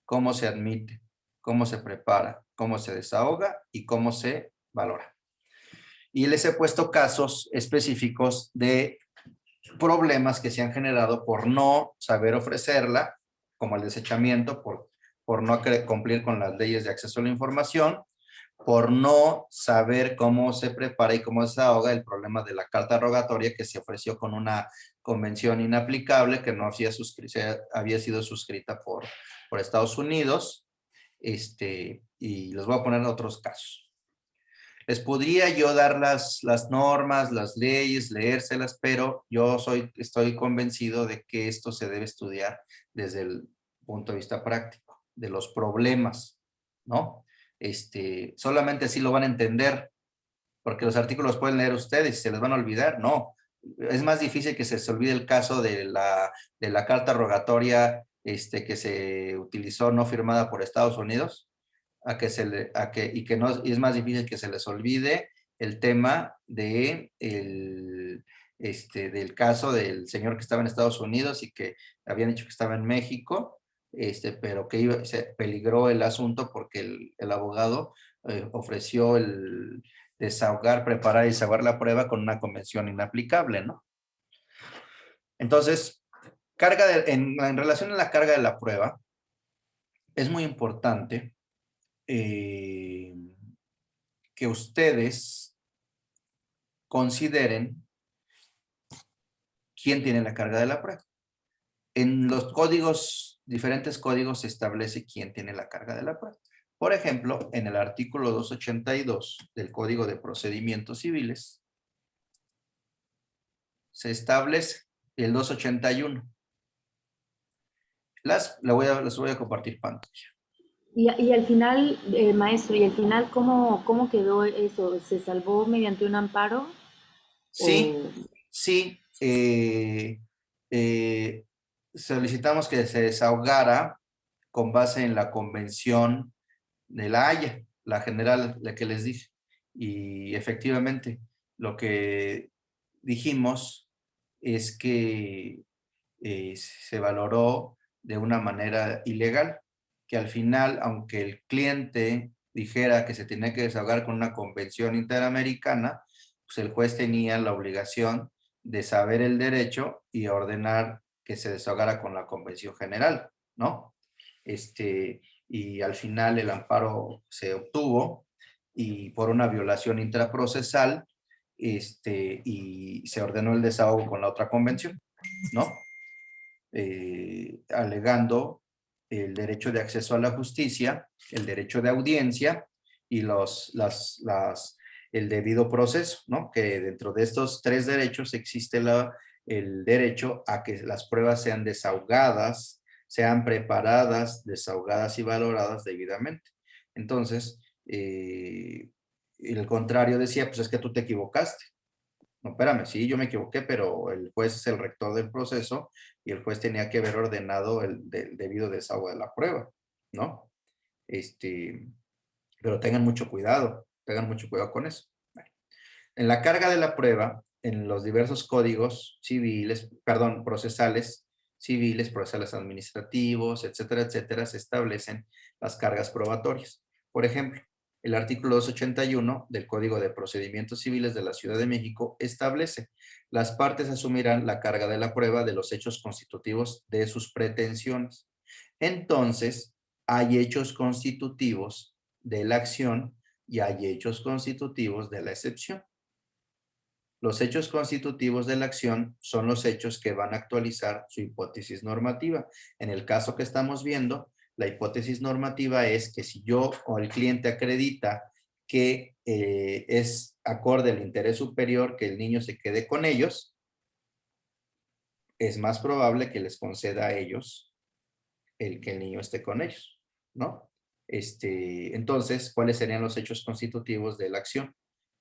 cómo se admite, cómo se prepara, cómo se desahoga y cómo se valora. Y les he puesto casos específicos de problemas que se han generado por no saber ofrecerla, como el desechamiento, por no cumplir con las leyes de acceso a la información, por no saber cómo se prepara y cómo se ahoga el problema de la carta rogatoria que se ofreció con una convención inaplicable que no había sido suscrita por Estados Unidos, y les voy a poner otros casos. Les podría yo dar las normas, las leyes, leérselas, pero yo estoy convencido de que esto se debe estudiar desde el punto de vista práctico, de los problemas, ¿no? Solamente así lo van a entender, porque los artículos pueden leer ustedes y se les van a olvidar, no. Es más difícil que se les olvide el caso de la carta rogatoria que se utilizó no firmada por Estados Unidos, y es más difícil que se les olvide el tema del caso del señor que estaba en Estados Unidos y que habían dicho que estaba en México, pero que se peligró el asunto porque el abogado ofreció el preparar y desahogar la prueba con una convención inaplicable, ¿no? Entonces, en relación a la carga de la prueba, es muy importante que ustedes consideren quién tiene la carga de la prueba. En los diferentes códigos se establece quién tiene la carga de la prueba. Por ejemplo, en el artículo 282 del Código de Procedimientos Civiles, se establece el 281. Les voy a compartir pantalla. Y al final, maestro, ¿y al final cómo quedó eso? ¿Se salvó mediante un amparo? Sí, ¿O... sí. Solicitamos que se desahogara con base en la Convención de la Haya, la general, la que les dije. Y efectivamente, lo que dijimos es que se valoró de una manera ilegal, que al final, aunque el cliente dijera que se tenía que desahogar con una convención interamericana, pues el juez tenía la obligación de saber el derecho y ordenar que se desahogara con la convención general, ¿no? Y al final el amparo se obtuvo y por una violación intraprocesal, y se ordenó el desahogo con la otra convención, ¿no? Alegando el derecho de acceso a la justicia, el derecho de audiencia y el debido proceso, ¿no? Que dentro de estos 3 derechos existe el derecho a que las pruebas sean desahogadas, sean preparadas, desahogadas y valoradas debidamente. Entonces, el contrario decía, pues es que tú te equivocaste. No, espérame, sí, yo me equivoqué, pero el juez es el rector del proceso y el juez tenía que haber ordenado el debido desahogo de la prueba, ¿no? Pero tengan mucho cuidado con eso. Bueno, en la carga de la prueba, en los diversos códigos civiles, perdón, procesales, civiles, procesales administrativos, etcétera, etcétera, se establecen las cargas probatorias. Por ejemplo, el artículo 281 del Código de Procedimientos Civiles de la Ciudad de México establece: las partes asumirán la carga de la prueba de los hechos constitutivos de sus pretensiones. Entonces, hay hechos constitutivos de la acción y hay hechos constitutivos de la excepción. Los hechos constitutivos de la acción son los hechos que van a actualizar su hipótesis normativa. En el caso que estamos viendo, la hipótesis normativa es que si yo o el cliente acredita que es acorde al interés superior que el niño se quede con ellos, es más probable que les conceda a ellos el que el niño esté con ellos, ¿no? Entonces, ¿cuáles serían los hechos constitutivos de la acción?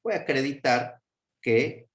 Voy a acreditar que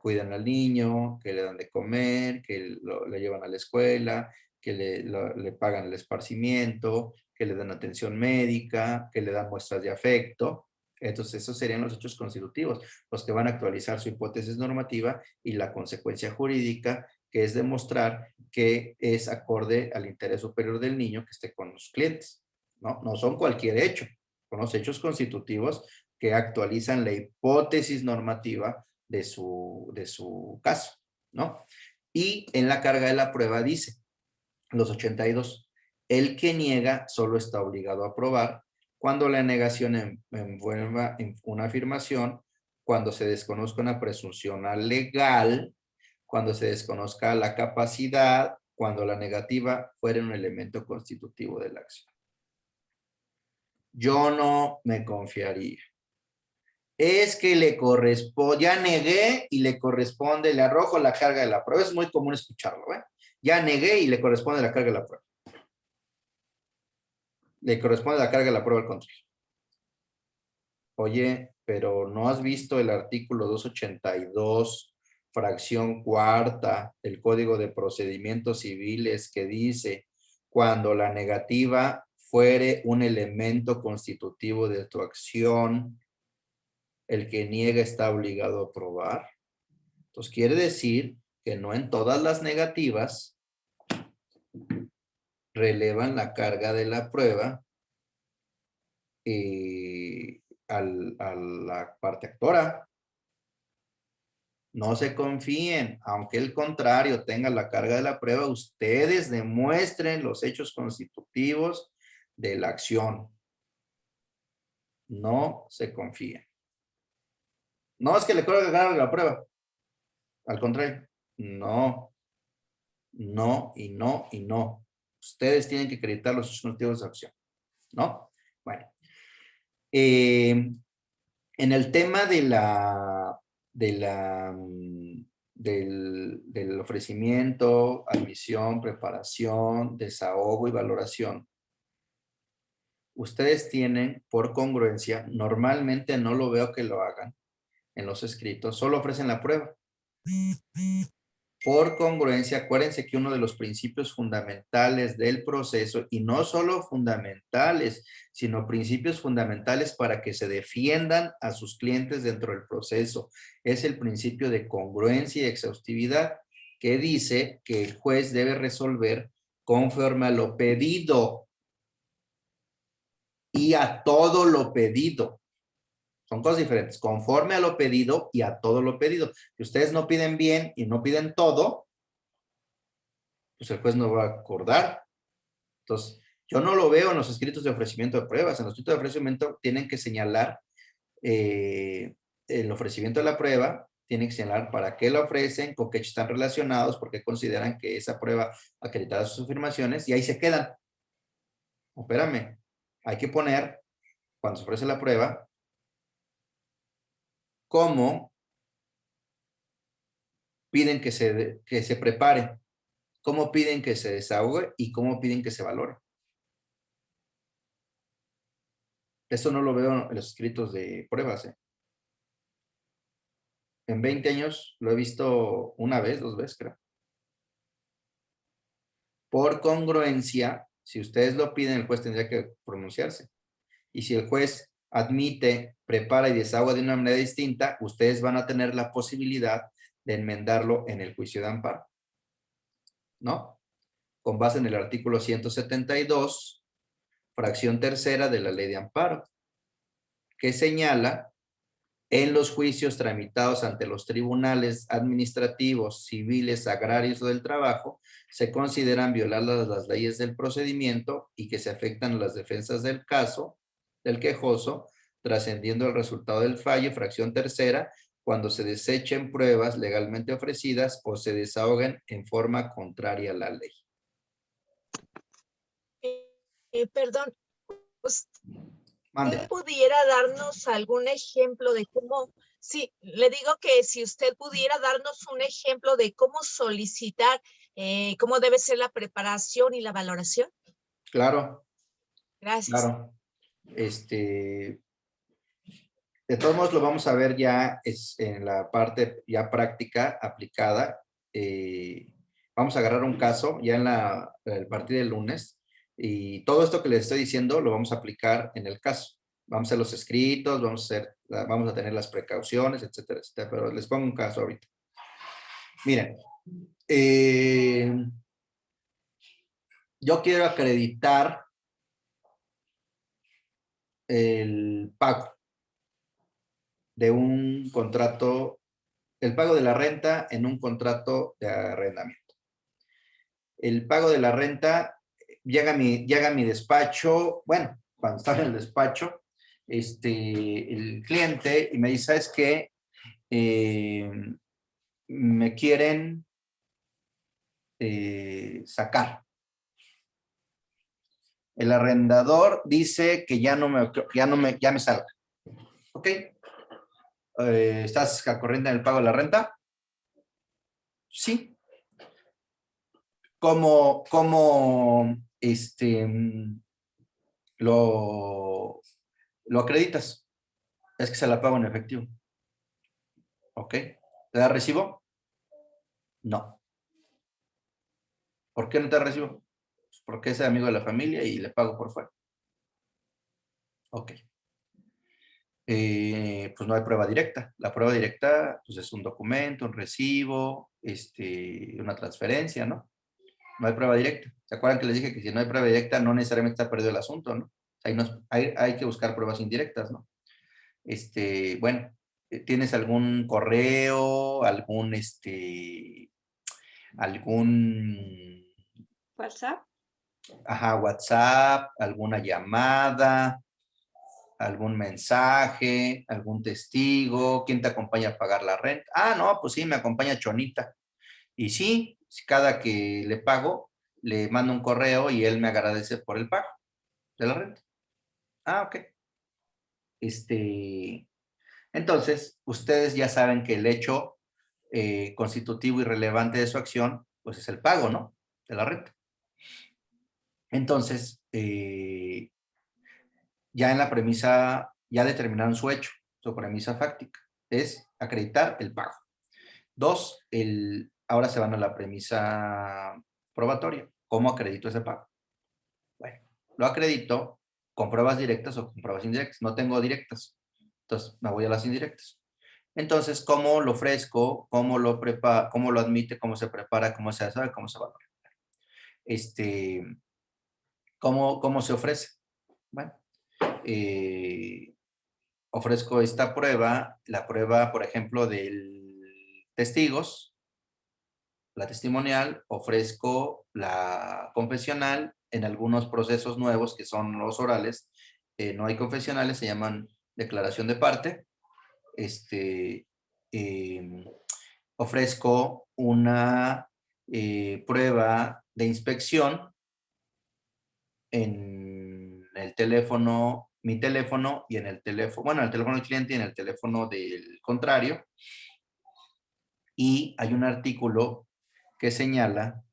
cuidan al niño, que le dan de comer, que le llevan a la escuela, que le pagan el esparcimiento, que le dan atención médica, que le dan muestras de afecto. Entonces, esos serían los hechos constitutivos, los que van a actualizar su hipótesis normativa y la consecuencia jurídica, que es demostrar que es acorde al interés superior del niño que esté con los clientes, ¿no? No son cualquier hecho, son los hechos constitutivos que actualizan la hipótesis normativa de su caso, ¿no? Y en la carga de la prueba dice, los 82, el que niega solo está obligado a probar cuando la negación envuelva en una afirmación, cuando se desconozca una presunción legal, cuando se desconozca la capacidad, cuando la negativa fuera un elemento constitutivo de la acción. Yo no me confiaría. Es que le corresponde, ya negué y le corresponde, le arrojo la carga de la prueba. Es muy común escucharlo, ¿eh? Ya negué y le corresponde la carga de la prueba. Le corresponde la carga de la prueba al contrario. Oye, pero ¿no has visto el artículo 282, fracción cuarta del Código de Procedimientos Civiles que dice, cuando la negativa fuere un elemento constitutivo de tu acción, el que niega está obligado a probar? Entonces quiere decir que no en todas las negativas relevan la carga de la prueba a la parte actora. No se confíen, aunque el contrario tenga la carga de la prueba, ustedes demuestren los hechos constitutivos de la acción. No se confíen. No es que le carga la prueba. Al contrario, no, no y no y no. Ustedes tienen que acreditar los hechos constitutivos de acción, ¿no? Bueno. En el tema del ofrecimiento, admisión, preparación, desahogo y valoración, ustedes tienen por congruencia, normalmente no lo veo que lo hagan en los escritos, solo ofrecen la prueba. Por congruencia, acuérdense que uno de los principios fundamentales del proceso, y no solo fundamentales, sino principios fundamentales para que se defiendan a sus clientes dentro del proceso, es el principio de congruencia y exhaustividad, que dice que el juez debe resolver conforme a lo pedido y a todo lo pedido. Son cosas diferentes, conforme a lo pedido y a todo lo pedido. Si ustedes no piden bien y no piden todo, pues el juez no va a acordar. Entonces, yo no lo veo en los escritos de ofrecimiento de pruebas. En los escritos de ofrecimiento tienen que señalar el ofrecimiento de la prueba, tienen que señalar para qué la ofrecen, con qué hechos están relacionados, porque consideran que esa prueba acredita sus afirmaciones, y ahí se quedan. Espérame, Hay que poner, cuando se ofrece la prueba, cómo piden que se prepare, cómo piden que se desahogue y cómo piden que se valore. Eso no lo veo en los escritos de pruebas, ¿eh? En 20 años lo he visto una vez, 2 veces, creo. Por congruencia, si ustedes lo piden, el juez tendría que pronunciarse. Y si el juez admite, prepara y desahoga de una manera distinta, ustedes van a tener la posibilidad de enmendarlo en el juicio de amparo, ¿no? Con base en el artículo 172, fracción tercera de la ley de amparo, que señala: en los juicios tramitados ante los tribunales administrativos, civiles, agrarios o del trabajo, se consideran violadas las leyes del procedimiento y que se afectan las defensas del caso, del quejoso, trascendiendo el resultado del fallo, fracción tercera, cuando se desechen pruebas legalmente ofrecidas o se desahoguen en forma contraria a la ley. Perdón, ¿usted Mande. pudiera darnos algún ejemplo de cómo, sí, le digo que si usted pudiera darnos un ejemplo de cómo solicitar, cómo debe ser la preparación y la valoración? Claro, Gracias. claro. De todos modos, lo vamos a ver ya en la parte ya práctica, aplicada. Vamos a agarrar un caso ya el partir del lunes, y todo esto que les estoy diciendo lo vamos a aplicar en el caso. Vamos a hacer los escritos, vamos a tener las precauciones, etcétera, etcétera. Pero les pongo un caso ahorita. Miren, yo quiero acreditar el pago de un contrato, el pago de la renta en un contrato de arrendamiento. El pago de la renta llega a mi despacho, bueno, cuando estaba en el despacho, el cliente y me dice: ¿sabes qué? Me quieren sacar. El arrendador dice que ya me salga. ¿Ok? ¿Estás al corriente en el pago de la renta? Sí. ¿Cómo lo acreditas? Es que se la pago en efectivo. ¿Ok? ¿Te da recibo? No. ¿Por qué no te da recibo? Pues porque es amigo de la familia y le pago por fuera. Ok. Pues no hay prueba directa. La prueba directa, pues, es un documento, un recibo, una transferencia, ¿no? No hay prueba directa. ¿Se acuerdan que les dije que si no hay prueba directa no necesariamente está perdido el asunto, ¿no? Hay que buscar pruebas indirectas, ¿no? Bueno, ¿tienes algún correo, algún WhatsApp. WhatsApp, alguna llamada, algún mensaje, algún testigo? ¿Quién te acompaña a pagar la renta? Ah, no, pues sí, me acompaña Chonita. Y sí, cada que le pago, le mando un correo y él me agradece por el pago de la renta. Ah, ok. Entonces, ustedes ya saben que el hecho constitutivo y relevante de su acción, pues es el pago, ¿no? De la renta. Entonces, ya en la premisa, ya determinaron su hecho, su premisa fáctica, es acreditar el pago. 2, ahora se van a la premisa probatoria. ¿Cómo acredito ese pago? Bueno, lo acredito con pruebas directas o con pruebas indirectas. No tengo directas, entonces me voy a las indirectas. Entonces, ¿cómo lo ofrezco? ¿Cómo lo prepara? ¿Cómo lo admite? ¿Cómo se prepara? ¿Cómo se hace? ¿Cómo se valora? ¿Cómo se ofrece? Bueno, ofrezco esta prueba, la prueba, por ejemplo, del testigos, la testimonial, ofrezco la confesional. En algunos procesos nuevos que son los orales, no hay confesionales, se llaman declaración de parte. Ofrezco una prueba de inspección en el teléfono, mi teléfono y en el teléfono, bueno, en el teléfono del cliente y en el teléfono del contrario. Y hay un artículo que señala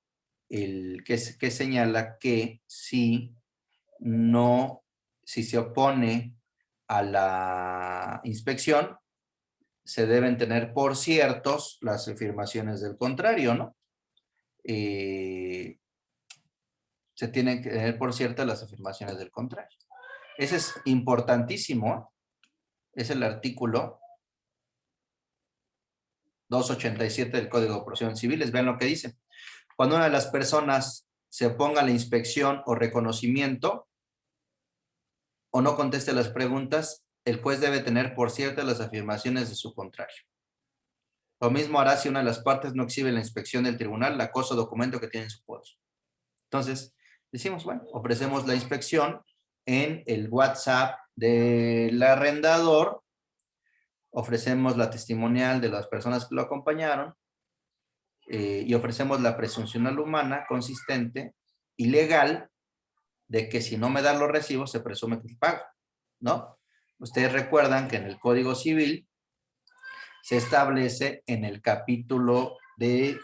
que señala que si se opone a la inspección, se deben tener por ciertos las afirmaciones del contrario, ¿no? Se tienen que tener por ciertas las afirmaciones del contrario. Ese es importantísimo, ¿eh? Es el artículo 287 del Código de Procedimientos Civiles. Vean lo que dice. Cuando una de las personas se oponga a la inspección o reconocimiento o no conteste las preguntas, el juez debe tener por ciertas las afirmaciones de su contrario. Lo mismo hará si una de las partes no exhibe la inspección del tribunal, la cosa o documento que tiene en su poder. Entonces, decimos, bueno, ofrecemos la inspección en el WhatsApp del arrendador, ofrecemos la testimonial de las personas que lo acompañaron y ofrecemos la presunción humana consistente y legal de que si no me dan los recibos se presume que pago, ¿no? Ustedes recuerdan que en el Código Civil se establece en el capítulo de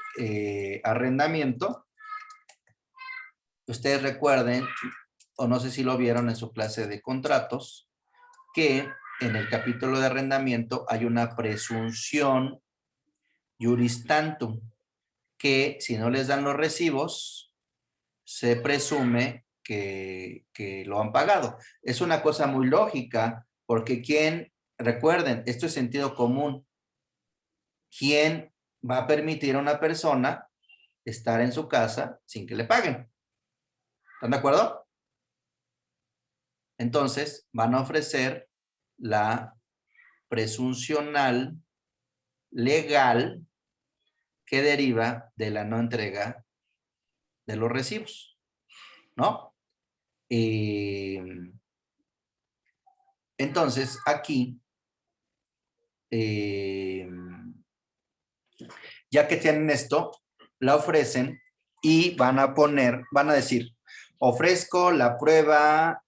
arrendamiento. Ustedes recuerden, o no sé si lo vieron en su clase de contratos, que en el capítulo de arrendamiento hay una presunción juris tantum, que si no les dan los recibos, se presume que lo han pagado. Es una cosa muy lógica, porque recuerden, esto es sentido común, ¿quién va a permitir a una persona estar en su casa sin que le paguen? ¿Están de acuerdo? Entonces, van a ofrecer la presuncional legal que deriva de la no entrega de los recibos, ¿no? Entonces, aquí, ya que tienen esto, la ofrecen y van a decir, ofrezco la prueba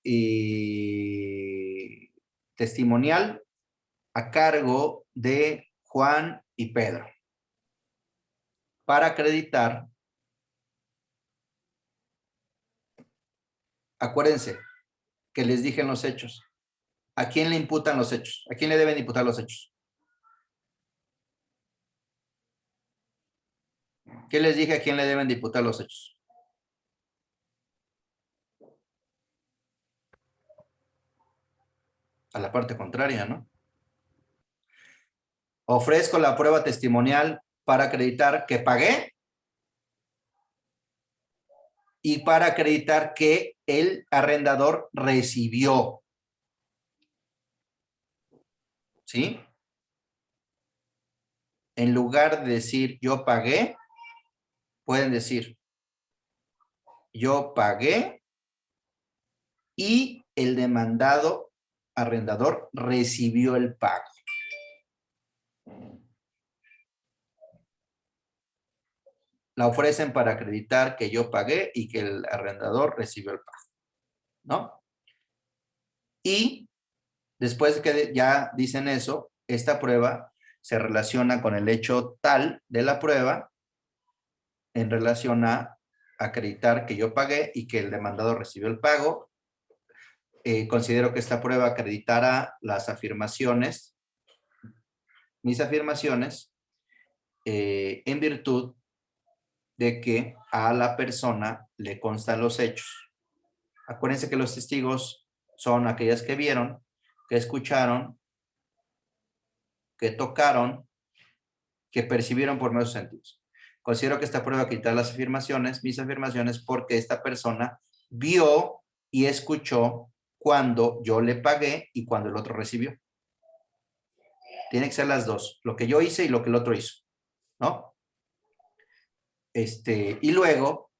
testimonial a cargo de Juan y Pedro para acreditar. Acuérdense que les dije en los hechos. ¿A quién le imputan los hechos? ¿A quién le deben imputar los hechos? ¿Qué les dije a quién le deben de imputar los hechos? A la parte contraria, ¿no? Ofrezco la prueba testimonial para acreditar que pagué y para acreditar que el arrendador recibió. ¿Sí? En lugar de decir yo pagué, pueden decir yo pagué y el demandado arrendador recibió el pago. La ofrecen para acreditar que yo pagué y que el arrendador recibió el pago, ¿no? Y después que ya dicen eso, esta prueba se relaciona con el hecho tal de la prueba en relación a acreditar que yo pagué y que el demandado recibió el pago. Considero que esta prueba acreditará las afirmaciones, mis afirmaciones, en virtud de que a la persona le constan los hechos. Acuérdense que los testigos son aquellas que vieron, que escucharon, que tocaron, que percibieron por medio de sus sentidos. Considero que esta prueba acredita las afirmaciones, mis afirmaciones, porque esta persona vio y escuchó cuando yo le pagué y cuando el otro recibió. Tiene que ser las dos, lo que yo hice y lo que el otro hizo, ¿no? Y luego,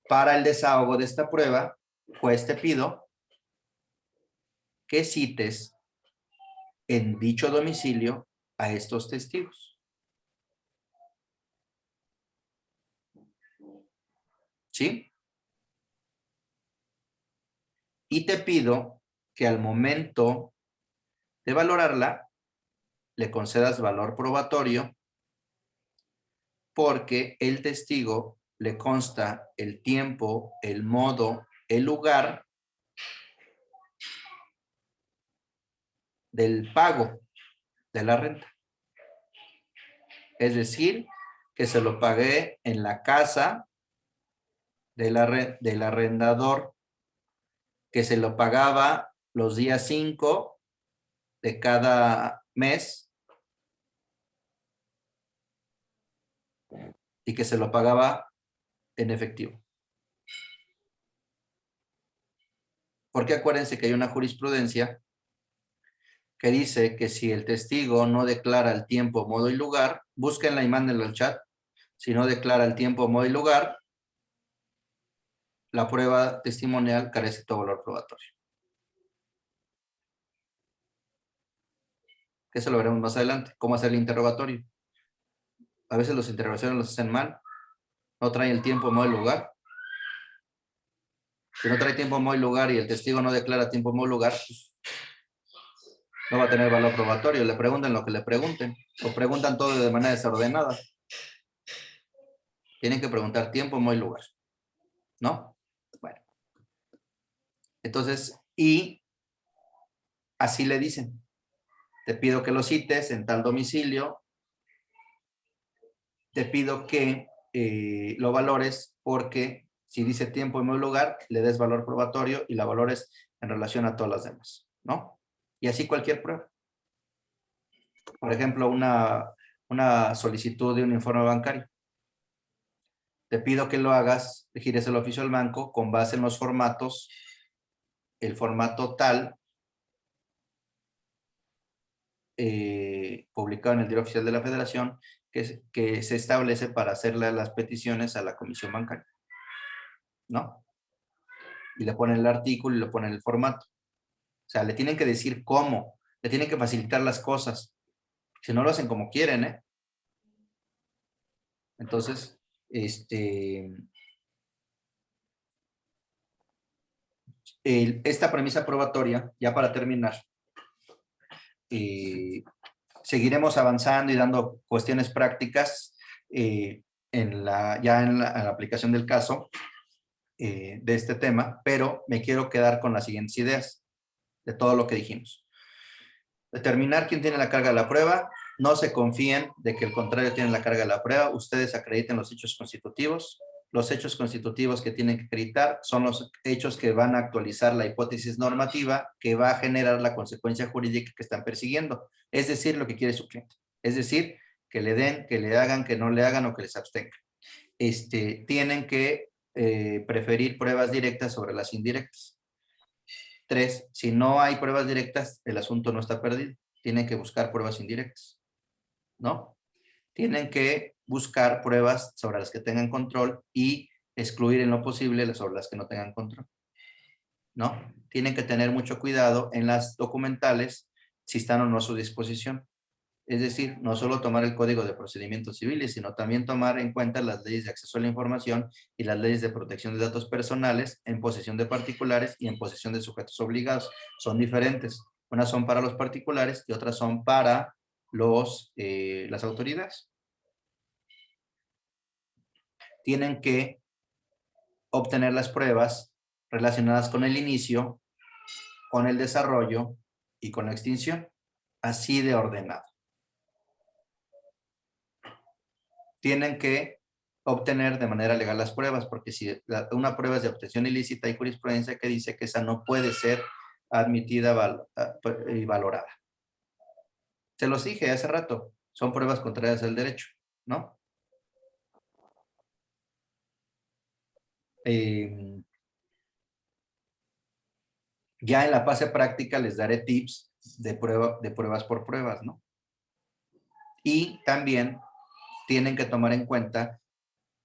para el desahogo de esta prueba, juez, te pido que cites en dicho domicilio a estos testigos. ¿Sí? Y te pido que al momento de valorarla, le concedas valor probatorio, porque el testigo le consta el tiempo, el modo, el lugar del pago de la renta. Es decir, que se lo pagué en la casa del arrendador, que se lo pagaba los días 5 de cada mes y que se lo pagaba en efectivo. Porque acuérdense que hay una jurisprudencia que dice que si el testigo no declara el tiempo, modo y lugar, búsquenla y mándenlo al chat. Si no declara el tiempo, modo y lugar, la prueba testimonial carece de todo valor probatorio. Eso lo veremos más adelante. ¿Cómo hacer el interrogatorio? A veces los interrogatorios los hacen mal. No traen el tiempo, modo y lugar. Si no trae tiempo, modo y lugar y el testigo no declara tiempo, modo y lugar, pues, no va a tener valor probatorio. Le pregunten lo que le pregunten. O preguntan todo de manera desordenada. Tienen que preguntar tiempo, modo y lugar. ¿No? Bueno. Entonces, y así le dicen. Te pido que lo cites en tal domicilio. Te pido que lo valores porque si dice tiempo y modo y lugar, le des valor probatorio y la valores en relación a todas las demás, ¿no? Y así cualquier prueba. Por ejemplo, una solicitud de un informe bancario. Te pido que lo hagas, gires el oficio al banco con base en los formatos, el formato tal, publicado en el Diario Oficial de la Federación, que se establece para hacerle las peticiones a la Comisión Bancaria, ¿no? Y le ponen el artículo y le ponen el formato. O sea, le tienen que decir cómo, le tienen que facilitar las cosas. Si no lo hacen como quieren, ¿eh? Entonces, esta premisa probatoria, ya para terminar, seguiremos avanzando y dando cuestiones prácticas en la aplicación del caso de este tema, pero me quiero quedar con las siguientes ideas de todo lo que dijimos. Determinar quién tiene la carga de la prueba. No se confíen de que el contrario tiene la carga de la prueba. Ustedes acrediten los hechos constitutivos. Los hechos constitutivos que tienen que acreditar son los hechos que van a actualizar la hipótesis normativa que va a generar la consecuencia jurídica que están persiguiendo. Es decir, lo que quiere su cliente. Es decir, que le den, que le hagan, que no le hagan o que les abstengan. Tienen que preferir pruebas directas sobre las indirectas. 3, si no hay pruebas directas, el asunto no está perdido. Tienen que buscar pruebas indirectas, ¿no? Tienen que buscar pruebas sobre las que tengan control y excluir en lo posible sobre las que no tengan control, ¿no? Tienen que tener mucho cuidado en las documentales si están o no a su disposición. Es decir, no solo tomar el Código de Procedimientos Civiles, sino también tomar en cuenta las leyes de acceso a la información y las leyes de protección de datos personales en posesión de particulares y en posesión de sujetos obligados. Son diferentes. Unas son para los particulares y otras son para las autoridades. Tienen que obtener las pruebas relacionadas con el inicio, con el desarrollo y con la extinción. Así de ordenado. Tienen que obtener de manera legal las pruebas, porque si una prueba es de obtención ilícita, hay jurisprudencia que dice que esa no puede ser admitida y valorada. Se los dije hace rato, son pruebas contrarias al derecho, ¿no? Ya en la fase práctica les daré tips de pruebas por pruebas, ¿no? Y también tienen que tomar en cuenta,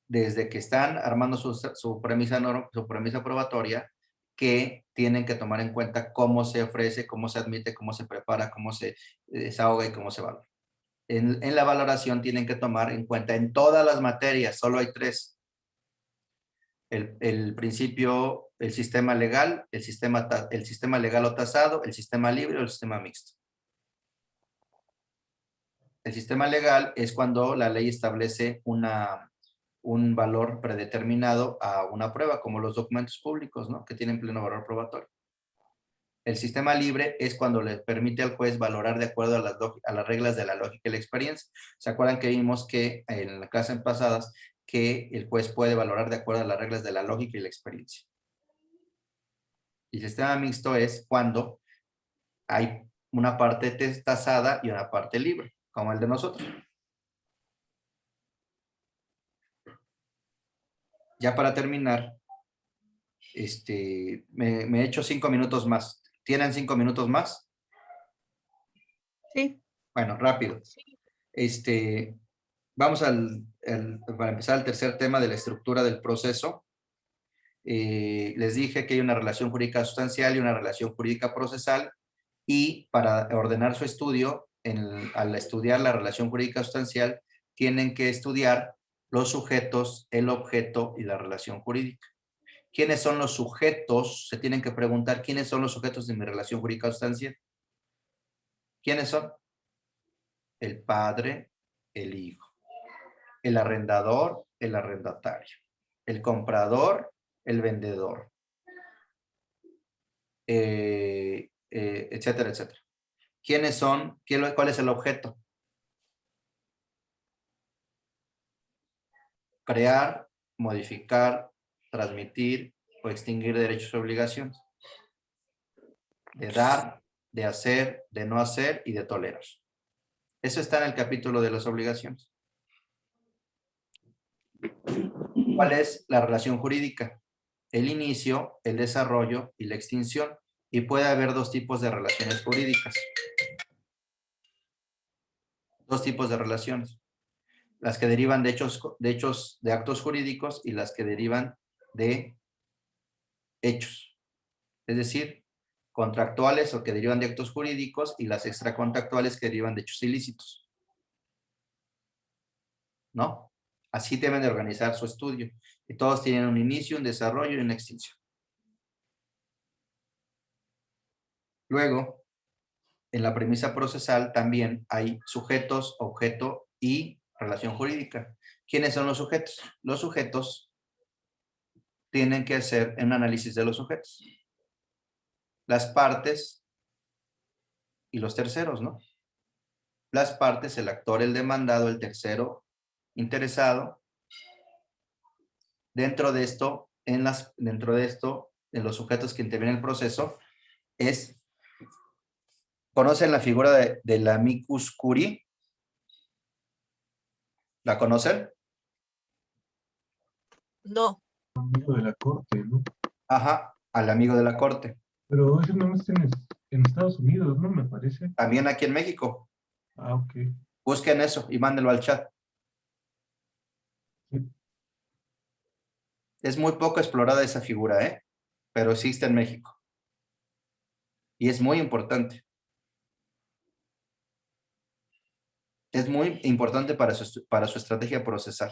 desde que están armando su premisa probatoria, que tienen que tomar en cuenta cómo se ofrece, cómo se admite, cómo se prepara, cómo se desahoga y cómo se valora. En la valoración tienen que tomar en cuenta en todas las materias, solo hay 3. El principio el sistema legal, el sistema legal o tasado, el sistema libre o el sistema mixto. El sistema legal es cuando la ley establece un valor predeterminado a una prueba, como los documentos públicos, ¿no? Que tienen pleno valor probatorio. El sistema libre es cuando le permite al juez valorar de acuerdo a las reglas de la lógica y la experiencia. ¿Se acuerdan que vimos que en las clases pasadas que el juez puede valorar de acuerdo a las reglas de la lógica y la experiencia? Y el sistema mixto es cuando hay una parte tasada y una parte libre, como el de nosotros. Ya para terminar, me he hecho 5 minutos más. ¿Tienen 5 minutos más? Sí. Bueno, rápido. Vamos para empezar el tercer tema de la estructura del proceso. Les dije que hay una relación jurídica sustancial y una relación jurídica procesal, y para ordenar su estudio, al estudiar la relación jurídica sustancial, tienen que estudiar los sujetos, el objeto y la relación jurídica. ¿Quiénes son los sujetos? Se tienen que preguntar, ¿quiénes son los sujetos de mi relación jurídica sustancial? ¿Quiénes son? El padre, el hijo, el arrendador, el arrendatario, el comprador, el vendedor, etcétera, etcétera. ¿Quiénes son? ¿Cuál es el objeto? Crear, modificar, transmitir o extinguir derechos y obligaciones. De dar, de hacer, de no hacer y de tolerar. Eso está en el capítulo de las obligaciones. ¿Cuál es la relación jurídica? El inicio, el desarrollo y la extinción. Y puede haber dos tipos de relaciones jurídicas. Dos tipos de relaciones. Las que derivan de actos jurídicos y las que derivan de hechos. Es decir, contractuales o que derivan de actos jurídicos, y las extracontractuales que derivan de hechos ilícitos. ¿No? Así deben de organizar su estudio. Y todos tienen un inicio, un desarrollo y una extinción. Luego, en la premisa procesal también hay sujetos, objeto y relación jurídica. ¿Quiénes son los sujetos? Los sujetos tienen que hacer un análisis de los sujetos. Las partes y los terceros, ¿no? Las partes, el actor, el demandado, el tercero interesado. Dentro de esto, en los sujetos que intervienen en el proceso, ¿conocen la figura de la amicus curiae? ¿La conocen? No. Amigo de la corte, ¿no? Ajá, al amigo de la corte. Pero ese no está en Estados Unidos, ¿no? Me parece. También aquí en México. Ah, ok. Busquen eso y mándenlo al chat. Sí. Es muy poco explorada esa figura, ¿eh? Pero existe en México. Y es muy importante. Es muy importante para su estrategia procesal.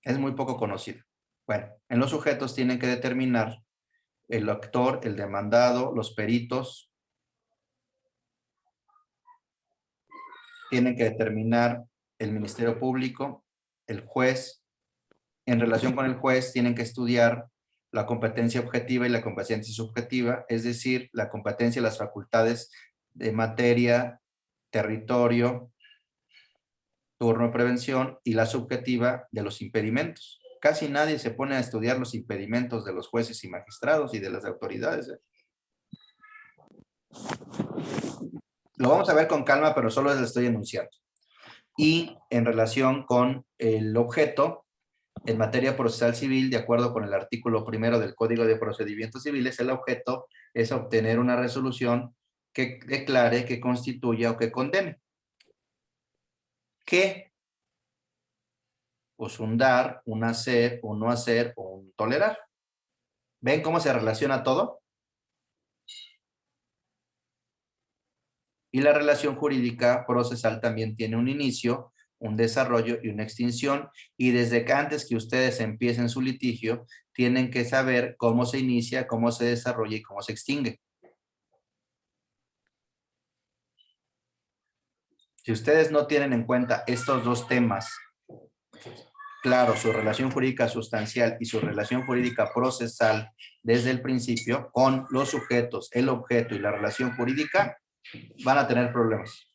Es muy poco conocida. Bueno, en los sujetos tienen que determinar el actor, el demandado, los peritos. Tienen que determinar el Ministerio Público, el juez. En relación con el juez, tienen que estudiar la competencia objetiva y la competencia subjetiva, es decir, la competencia y las facultades de materia, territorio, turno de prevención, y la subjetiva de los impedimentos. Casi nadie se pone a estudiar los impedimentos de los jueces y magistrados y de las autoridades. Lo vamos a ver con calma, pero solo les estoy enunciando. Y en relación con el objeto, en materia procesal civil, de acuerdo con el artículo 1 del Código de Procedimientos Civiles, el objeto es obtener una resolución que declare, que constituya o que condene. ¿Qué? Pues un dar, un hacer, un no hacer o un tolerar. ¿Ven cómo se relaciona todo? Y la relación jurídica procesal también tiene un inicio, un desarrollo y una extinción, y desde que antes que ustedes empiecen su litigio, tienen que saber cómo se inicia, cómo se desarrolla y cómo se extingue. Si ustedes no tienen en cuenta estos dos temas, claro, su relación jurídica sustancial y su relación jurídica procesal desde el principio, con los sujetos, el objeto y la relación jurídica, van a tener problemas.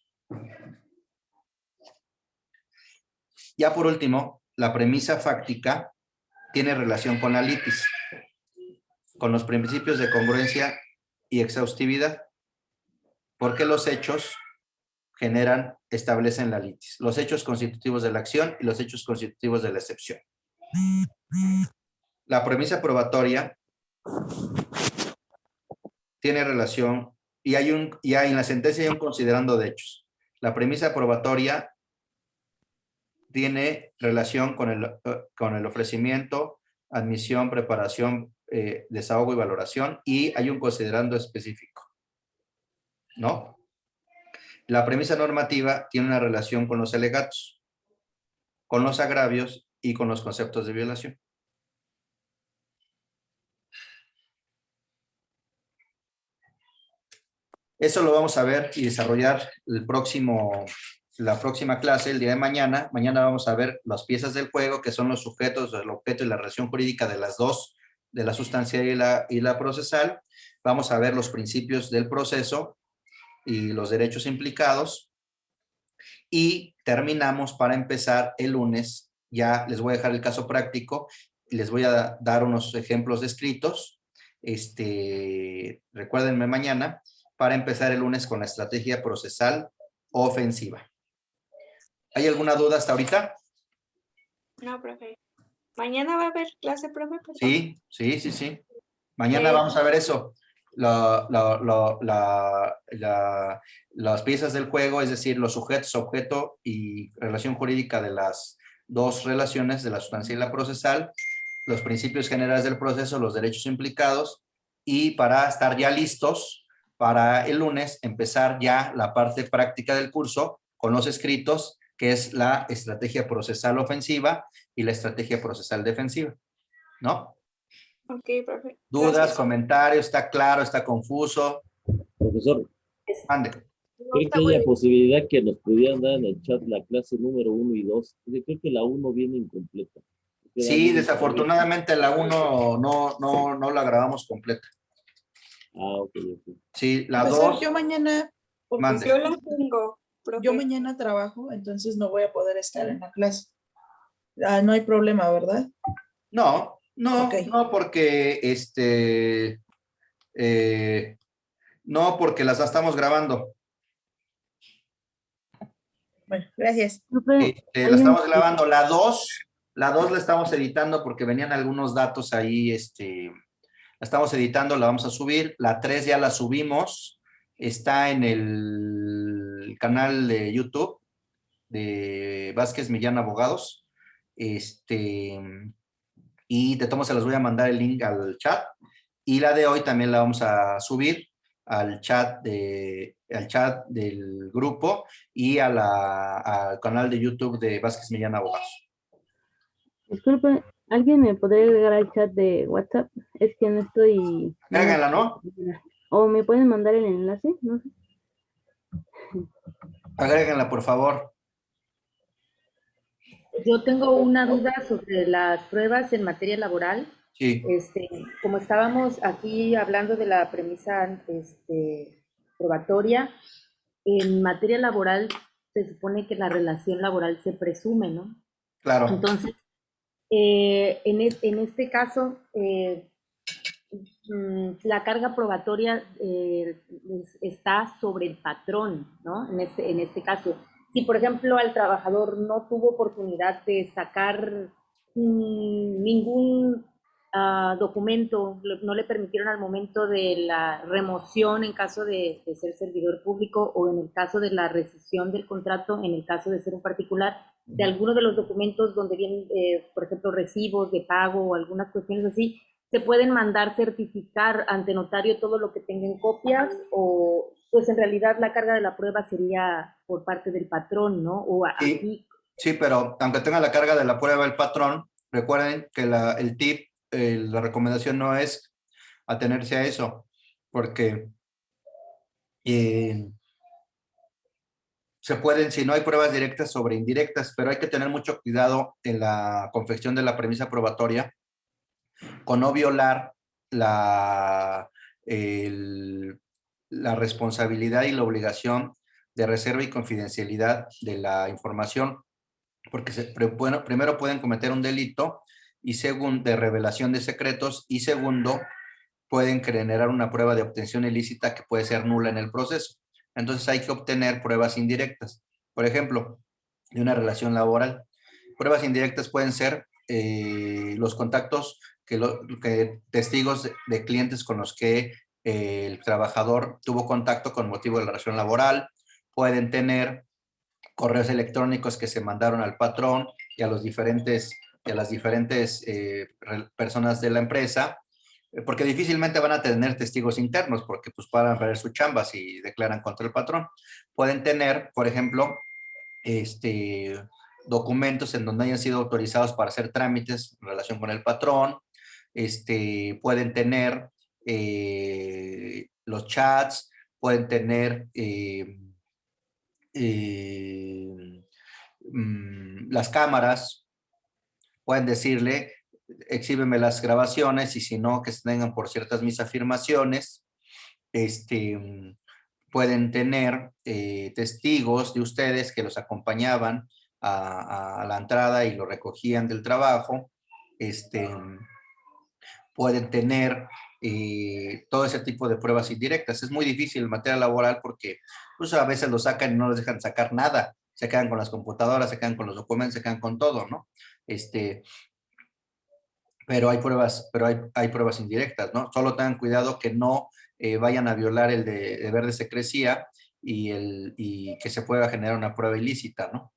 Ya por último, la premisa fáctica tiene relación con la litis, con los principios de congruencia y exhaustividad, porque los hechos establecen la litis, los hechos constitutivos de la acción y los hechos constitutivos de la excepción. La premisa probatoria tiene relación, y en la sentencia hay un considerando de hechos. La premisa probatoria tiene relación con el ofrecimiento, admisión, preparación, desahogo y valoración, y hay un considerando específico, ¿no? La premisa normativa tiene una relación con los alegatos, con los agravios y con los conceptos de violación. Eso lo vamos a ver y desarrollar la próxima clase, el día de mañana. Mañana vamos a ver las piezas del juego, que son los sujetos, el objeto y la relación jurídica de las dos, de la sustancial y la procesal. Vamos a ver los principios del proceso y los derechos implicados. Y terminamos para empezar el lunes. Ya les voy a dejar el caso práctico y les voy a dar unos ejemplos descritos. Recuérdenme mañana para empezar el lunes con la estrategia procesal ofensiva. ¿Hay alguna duda hasta ahorita? No, profe. ¿Mañana va a haber clase, profe? Por favor. Sí. Mañana vamos a ver eso. Las piezas del juego, es decir, los sujetos, objeto y relación jurídica de las dos relaciones, de la sustancial y la procesal, los principios generales del proceso, los derechos implicados, y para estar ya listos para el lunes, empezar ya la parte práctica del curso con los escritos, que es la estrategia procesal ofensiva y la estrategia procesal defensiva, ¿no? Ok, profe. ¿Dudas, Gracias. comentarios? ¿Está claro? ¿Está confuso? Profesor, Mande. No, ¿cree está que muy haya bien. posibilidad que nos pudieran dar en el chat la clase número 1 y 2? Yo creo que la 1 viene incompleta. Sí, desafortunadamente la 1 no la grabamos completa. Ah, ok. Sí, la Profesor, 2. yo mañana, porque Mande. Yo la tengo, profe. yo mañana trabajo, entonces no voy a poder estar en la clase. No hay problema, ¿verdad? No, Ok. porque no, porque las estamos grabando. Bueno, gracias. Profe, La hay estamos grabando. La 2 la estamos editando porque venían algunos datos ahí, la estamos editando, la vamos a subir. La 3 ya la subimos, está en el canal de YouTube de Vázquez Millán Abogados, y de todos se las voy a mandar el link al chat, y la de hoy también la vamos a subir al chat del grupo y al canal de YouTube de Vázquez Millán Abogados. Disculpe, ¿alguien me podría agregar al chat de WhatsApp? Es que no estoy... Háganla, ¿no? ¿O me pueden mandar el enlace? No sé. Agréguenla, por favor. Yo tengo una duda sobre las pruebas en materia laboral. Sí. Como estábamos aquí hablando de la premisa probatoria, en materia laboral se supone que la relación laboral se presume, ¿no? Claro. Entonces, en este caso, la carga probatoria está sobre el patrón, ¿no? En este caso. Si, por ejemplo, al trabajador no tuvo oportunidad de sacar ningún documento, no le permitieron al momento de la remoción en caso de ser servidor público, o en el caso de la rescisión del contrato, en el caso de ser un particular, de alguno de los documentos donde vienen, por ejemplo, recibos de pago o algunas cuestiones así, ¿se pueden mandar certificar ante notario todo lo que tengan copias? O pues en realidad la carga de la prueba sería por parte del patrón, ¿no? O Sí. aquí, Sí, pero aunque tenga la carga de la prueba el patrón, recuerden que el tip, la recomendación no es atenerse a eso, porque se pueden, si no hay pruebas directas sobre indirectas, pero hay que tener mucho cuidado en la confección de la premisa probatoria con no violar la responsabilidad y la obligación de reserva y confidencialidad de la información, porque bueno, primero pueden cometer un delito y segundo, de revelación de secretos, y segundo, pueden generar una prueba de obtención ilícita que puede ser nula en el proceso. Entonces hay que obtener pruebas indirectas. Por ejemplo, de una relación laboral. Pruebas indirectas pueden ser los contactos que testigos de clientes con los que el trabajador tuvo contacto con motivo de la relación laboral. Pueden tener correos electrónicos que se mandaron al patrón y a las diferentes personas de la empresa, porque difícilmente van a tener testigos internos, porque pues van a perder su chamba si declaran contra el patrón. Pueden tener, por ejemplo, documentos en donde hayan sido autorizados para hacer trámites en relación con el patrón. Pueden tener los chats, pueden tener las cámaras, pueden decirle, exhíbeme las grabaciones y si no, que se tengan por ciertas mis afirmaciones. Pueden tener testigos de ustedes que los acompañaban a la entrada y lo recogían del trabajo. Pueden tener todo ese tipo de pruebas indirectas. Es muy difícil en materia laboral porque pues, a veces lo sacan y no les dejan sacar nada. Se quedan con las computadoras, se quedan con los documentos, se quedan con todo, ¿no? Pero hay pruebas indirectas, ¿no? Solo tengan cuidado que no vayan a violar el deber de secrecía y que se pueda generar una prueba ilícita, ¿no?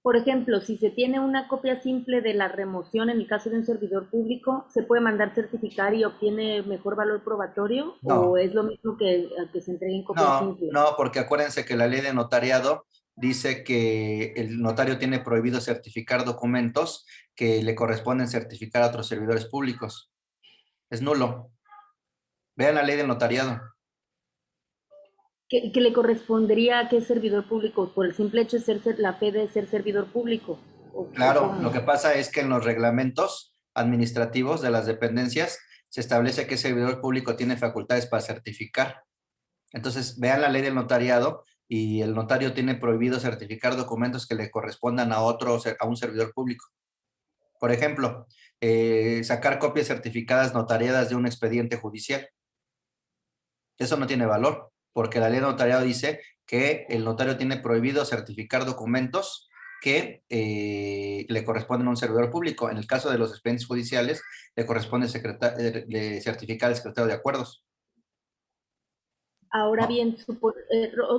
Por ejemplo, si se tiene una copia simple de la remoción en el caso de un servidor público, ¿se puede mandar certificar y obtiene mejor valor probatorio? No. ¿O es lo mismo que se entreguen copias simples? No, porque acuérdense que la ley de notariado dice que el notario tiene prohibido certificar documentos que le corresponden certificar a otros servidores públicos. Es nulo. Vean la ley del notariado. ¿Que le correspondería a qué servidor público? ¿Por el simple hecho de ser la fe de ser servidor público? Claro, lo que pasa es que en los reglamentos administrativos de las dependencias se establece que el servidor público tiene facultades para certificar. Entonces, vean la ley del notariado y el notario tiene prohibido certificar documentos que le correspondan a un servidor público. Por ejemplo, sacar copias certificadas notariadas de un expediente judicial. Eso no tiene valor, porque la ley de notariado dice que el notario tiene prohibido certificar documentos que le corresponden a un servidor público. En el caso de los expedientes judiciales, le corresponde certificar al secretario de acuerdos. Ahora bien,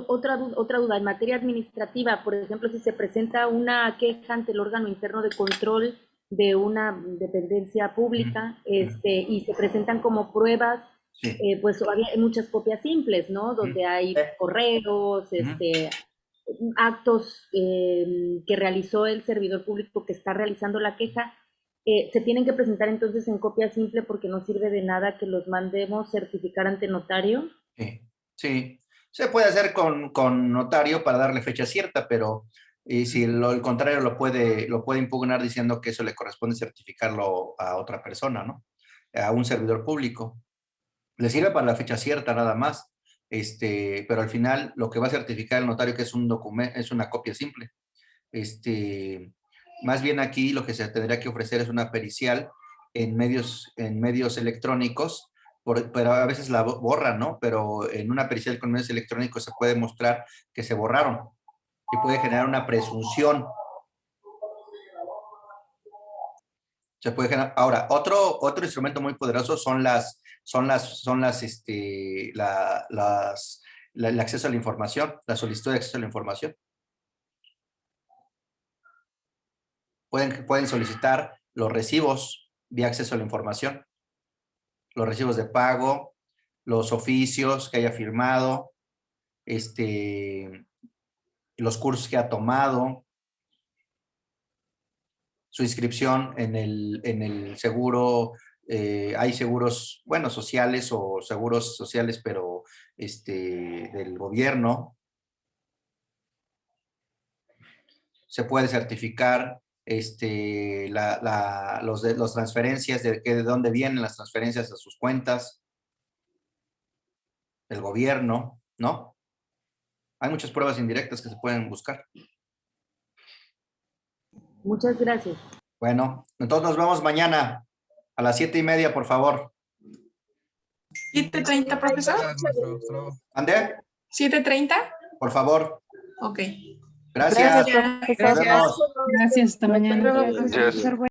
otra duda, en materia administrativa, por ejemplo, si se presenta una queja ante el órgano interno de control de una dependencia pública y se presentan como pruebas, Sí. pues hay muchas copias simples, ¿no? Donde hay correos, actos que realizó el servidor público que está realizando la queja. Se tienen que presentar entonces en copia simple porque no sirve de nada que los mandemos certificar ante notario. Sí. Se puede hacer con notario para darle fecha cierta, pero si el contrario lo puede impugnar diciendo que eso le corresponde certificarlo a otra persona, ¿no? A un servidor público. Le sirve para la fecha cierta nada más, pero al final lo que va a certificar el notario que es un documento, es una copia simple. Más bien aquí lo que se tendría que ofrecer es una pericial en medios electrónicos, pero a veces la borran, ¿no? Pero en una pericial con medios electrónicos se puede mostrar que se borraron y puede generar una presunción. Se puede generar. Ahora, otro instrumento muy poderoso son el acceso a la información, la solicitud de acceso a la información. Pueden solicitar los recibos de acceso a la información, los recibos de pago, los oficios que haya firmado, los cursos que ha tomado, su inscripción en el seguro. Hay seguros, bueno, sociales o seguros sociales, pero del gobierno. Se puede certificar los transferencias, de dónde vienen las transferencias a sus cuentas del gobierno, ¿no? Hay muchas pruebas indirectas que se pueden buscar. Muchas gracias. Bueno, entonces nos vemos mañana a las 7:30, por favor. 7:30, profesor. ¿Ande? 7:30. Por favor. Ok. Gracias. Gracias, profesor. Nos vemos. Gracias, hasta mañana. Gracias.